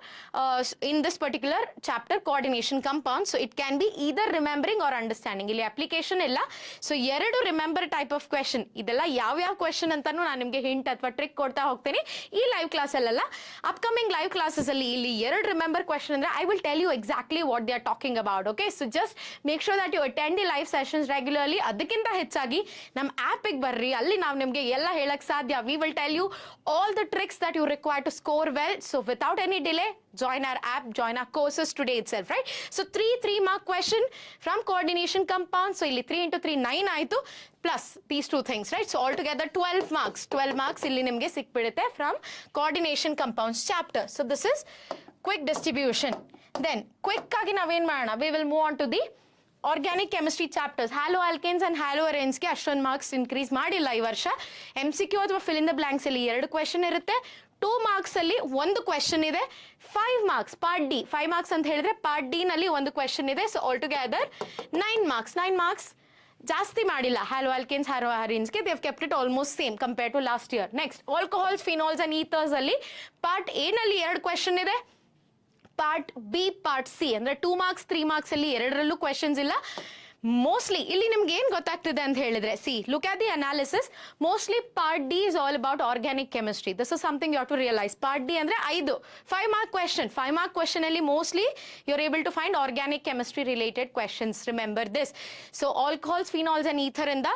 in this particular chapter coordination compound so it can be either remembering or understanding ಇಲ್ಲಿ application ಇಲ್ಲ so ಎರಡು remember type of question ಇದೆಲ್ಲ ಯಾವ question ಅಂತಾನೂ ನಾನು ನಿಮಗೆ hint ಅಥವಾ trick ಕೊಡ್ತಾ ಹೋಗ್ತೀನಿ ಈ live class ಅಲ್ಲ upcoming live classes ಅಲ್ಲಿ ಇಲ್ಲಿ ಎರಡು remember question ಅಂದ್ರೆ I will tell you exactly what they are talking about okay so just make sure that you attend the live sessions regularly ಅದಕ್ಕಿಂತ ಹೆಚ್ಚಾಗಿ ನಮ್ಮ app ಗೆ ಬರ್ರಿ ಅಲ್ಲಿ ನಾವು ನಿಮಗೆ ಎಲ್ಲ ಹೇಳಕ್ ಸಾಧ್ಯ we will tell you all the tricks that you require to score well so without any delay join our app join our courses today itself right so 3 mark question from coordination compound so illi 3 into 3 9 ಆಯ್ತು plus these two things right so altogether 12 marks illi nimge sikbidutte from coordination compounds chapter so this is quick distribution then quick agi naven madana we will move on to the organic chemistry chapters halo alkanes and halo arenes ಗೆ ಅಷ್ಟೊಂದು marks increase ಮಾಡಿಲ್ಲ ಈ ವರ್ಷ MCQ ಅಥವಾ fill in the blanks ಅಲ್ಲಿ ಎರಡು question ಇರುತ್ತೆ 2 marks ಅಲ್ಲಿ ಒಂದು ಕ್ವೆಶ್ಚನ್ ಇದೆ 5 ಮಾರ್ಕ್ಸ್ ಪಾರ್ಟ್ ಡಿ 5 ಮಾರ್ಕ್ಸ್ ಅಂತ ಹೇಳಿದ್ರೆ ಪಾರ್ಟ್ ಡಿ ನಲ್ಲಿ ಒಂದು ಕ್ವೆಶ್ಚನ್ ಇದೆ ಸೊ ಆಲ್ ಟುಗೆದರ್ 9 ಮಾರ್ಕ್ಸ್ ಜಾಸ್ತಿ ಮಾಡಿಲ್ಲ halo alkanes halo arenes ಗೆ they have kept it almost same compared to last year next alcohols phenols and ethers ಅಲ್ಲಿ ಪಾರ್ಟ್ ಎ ನಲ್ಲಿ ಎರಡು ಕ್ವೆಶ್ಚನ್ ಇದೆ ಪಾರ್ಟ್ ಬಿ ಪಾರ್ಟ್ ಸಿ ಅಂದ್ರೆ 2 marks 3 marks ಅಲ್ಲಿ ಎರಡರಲ್ಲೂ ಕ್ವೆಶ್ಚನ್ಸ್ ಇಲ್ಲ mostly ಇಲ್ಲಿ ನಿಮ್ಗೆ ಏನು ಗೊತ್ತಾಗ್ತಿದೆ ಅಂತ ಹೇಳಿದ್ರೆ see look at the analysis mostly part D is all about organic chemistry this is something you have to realize part D ಅಂದ್ರೆ 5 mark question ಅಲ್ಲಿ mostly you're able to find organic chemistry related questions remember this so alcohols phenols and ether ಇಂದ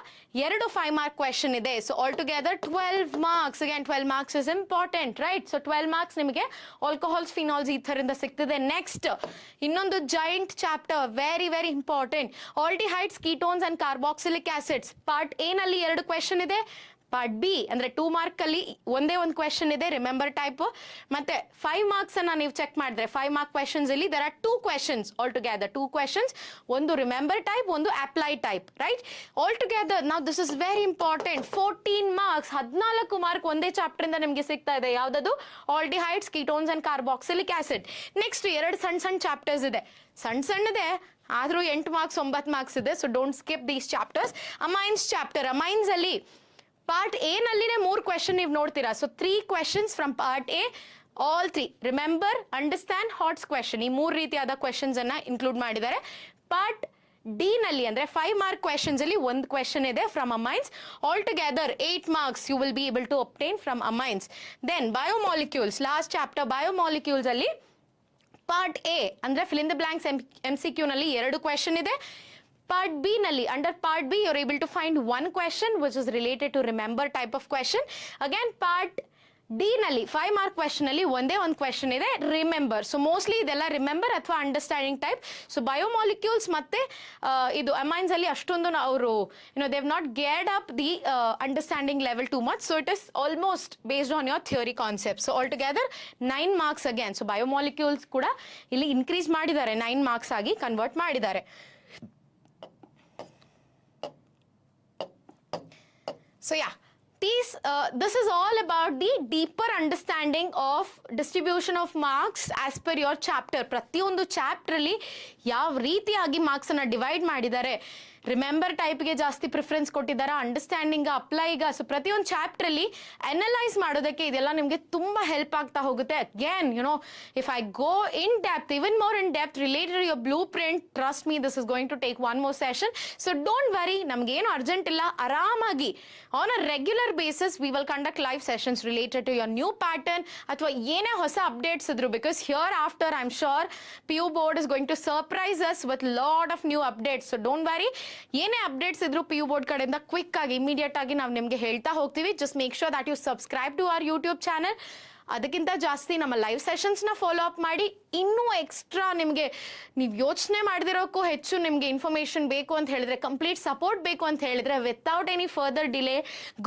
ಎರಡು 5 mark question ಇದೆ so altogether 12 marks again 12 marks is important right so 12 marks ನಿಮಗೆ alcohols phenols ether ಇಂದ ಸಿಗ್ತಿದೆ next ಇನ್ನೊಂದು giant chapter very very important aldehydes ketones and carboxylic acids part A ನಲ್ಲಿ ಎರಡು question ಇದೆ part B ಅಂದ್ರೆ 2 mark ಅಲ್ಲಿ ಒಂದೇ ಒಂದು ಕ್ವೆಶ್ಚನ್ ಇದೆ ರಿಮೆಂಬರ್ ಟೈಪ್ ಮತ್ತೆ 5 ಮಾರ್ಕ್ಸ್ ಅನ್ನ ನೀವು ಚೆಕ್ ಮಾಡಿದ್ರೆ 5 ಮಾರ್ಕ್ ಕ್ವೆಶ್ಚನ್ಸ್ ಇಲ್ಲಿ there are 2 questions all together 2 questions ಒಂದು ರಿಮೆಂಬರ್ ಟೈಪ್ ಒಂದು apply type right all together now this is very important 14 marks 14 mark ಒಂದೇ ಚಾಪ್ಟರ್ ಇಂದ ನಿಮಗೆ ಸಿಗ್ತಾ ಇದೆ ಯಾವುದು aldehydes ketones and carboxylic acid next ಎರಡು ಸಣ್ಣ ಚಾಪ್ಟರ್ಸ್ ಇದೆ ಸಣ್ಣದಿದೆ ಆದ್ರೂ 8 ಮಾರ್ಕ್ಸ್ 9 ಮಾರ್ಕ್ಸ್ ಇದೆ so don't skip these chapters amines chapter amines ಅಲ್ಲಿ ಪಾರ್ಟ್ ಎ ನಲ್ಲಿನೇ 3 ಕ್ವೆಶ್ಚನ್ ನೀವು ನೋಡ್ತೀರಾ so 3 questions from part A all 3 remember understand HOTS question ಈ 3 ರೀತಿಯಾದ ಕ್ವೆಶ್ಚನ್ಸ್ ಅನ್ನ ಇನ್ಕ್ಲೂಡ್ ಮಾಡಿದ್ದಾರೆ ಪಾರ್ಟ್ ಡಿ ನಲ್ಲಿ ಅಂದ್ರೆ 5 ಮಾರ್ಕ್ ಕ್ವೆಶ್ಚನ್ಸ್ ಅಲ್ಲಿ ಒಂದು ಕ್ವೆಶ್ಚನ್ ಇದೆ from amines all together 8 marks you will be able to obtain from amines then biomolecules last chapter biomolecules ಅಲ್ಲಿ ಪಾರ್ಟ್ ಎ ಅಂದ್ರೆ fill in the blanks MCQ ನಲ್ಲಿ ಎರಡು ಕ್ವೆಶ್ಚನ್ ಇದೆ ಪಾರ್ಟ್ ಬಿ ನಲ್ಲಿ under part B you are able to find one question which is related to remember type of question again part D ನಲ್ಲಿ 5 mark question ಅಲ್ಲಿ ಒಂದೇ ಒಂದು question ಇದೆ, remember. So mostly ಇದೆಲ್ಲ ರಿಮೆಂಬರ್ ಅಥವಾ understanding type. So biomolecules ಮತ್ತೆ ಇದು amines ಅಲ್ಲಿ ಅಷ್ಟೊಂದು ಅವರು they have not geared up the understanding level to much. So it is almost based on your theory concept. So all together 9 marks again. So biomolecules ಕೂಡ ಇಲ್ಲಿ increase ಮಾಡಿದ್ದಾರೆ, 9 marks ಆಗಿ convert ಮಾಡಿದ್ದಾರೆ. So yeah, this is all about the deeper understanding of distribution of marks as per your chapter. ಪ್ರತಿಯೊಂದು chapter ಅಲ್ಲಿ ಯಾವ ರೀತಿಯಾಗಿ marks ಅನ್ನ ಡಿವೈಡ್ ಮಾಡಿದ್ದಾರೆ, ರಿಮೆಂಬರ್ ಟೈಪ್ಗೆ ಜಾಸ್ತಿ ಪ್ರಿಫರೆನ್ಸ್ ಕೊಟ್ಟಿದ್ದಾರೆ, ಅಂಡರ್ಸ್ಟ್ಯಾಂಡಿಂಗ್ ಅಪ್ಲೈಗ. ಸೊ ಪ್ರತಿಯೊಂದು ಚಾಪ್ಟರ್ ಅಲ್ಲಿ ಅನಲೈಸ್ ಮಾಡೋದಕ್ಕೆ ಇದೆಲ್ಲ ನಿಮಗೆ ತುಂಬಾ ಹೆಲ್ಪ್ ಆಗ್ತಾ ಹೋಗುತ್ತೆ. Again if I go in depth, even more in depth related your blueprint, trust me, this is going to take one more session. So don't worry, ನಮ್ಗೇನು urgent ಇಲ್ಲ. ಆರಾಮಾಗಿ on a regular basis we will conduct live sessions related to your new pattern ಅಥವಾ ಏನೇ ಹೊಸ updates ಇದ್ರು. Because here after I am sure PU board is going to surprise us with lot of new updates. So don't worry, ಏನೇ updates ಇದ್ರು PU board ಕಡೆಯಿಂದ quick ಆಗಿ immediate ಆಗಿ ನಾವು ನಿಮಗೆ ಹೇಳ್ತಾ ಹೋಗ್ತೀವಿ. Just make sure that you subscribe to our YouTube channel. ಅದಕ್ಕಿಂತ ಜಾಸ್ತಿ ನಮ್ಮ ಲೈವ್ ಸೆಷನ್ಸ್ನ ಫಾಲೋ ಅಪ್ ಮಾಡಿ. ಇನ್ನೂ ಎಕ್ಸ್ಟ್ರಾ ನಿಮಗೆ ನೀವು ಯೋಚನೆ ಮಾಡದಿರೋಕ್ಕೂ ಹೆಚ್ಚು ನಿಮಗೆ ಇನ್ಫಾರ್ಮೇಷನ್ ಬೇಕು ಅಂತ ಹೇಳಿದ್ರೆ, ಕಂಪ್ಲೀಟ್ ಸಪೋರ್ಟ್ ಬೇಕು ಅಂತ ಹೇಳಿದ್ರೆ, without any further delay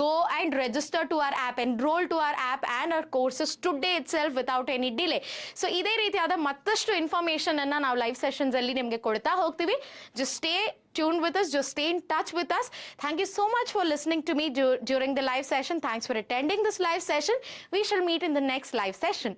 go and register to our app, enrol to our app and our courses today itself without any delay. So ಇದೇ ರೀತಿಯಾದ ಮತ್ತಷ್ಟು ಇನ್ಫಾರ್ಮೇಷನ್ ಅನ್ನು ನಾವು ಲೈವ್ ಸೆಷನ್ಸ್ ಅಲ್ಲಿ ನಿಮಗೆ ಕೊಡ್ತಾ ಹೋಗ್ತೀವಿ. Just stay tuned with us, just stay in touch with us. Thank you so much for listening to me during the live session. Thanks for attending this live session. We shall meet in the next live session.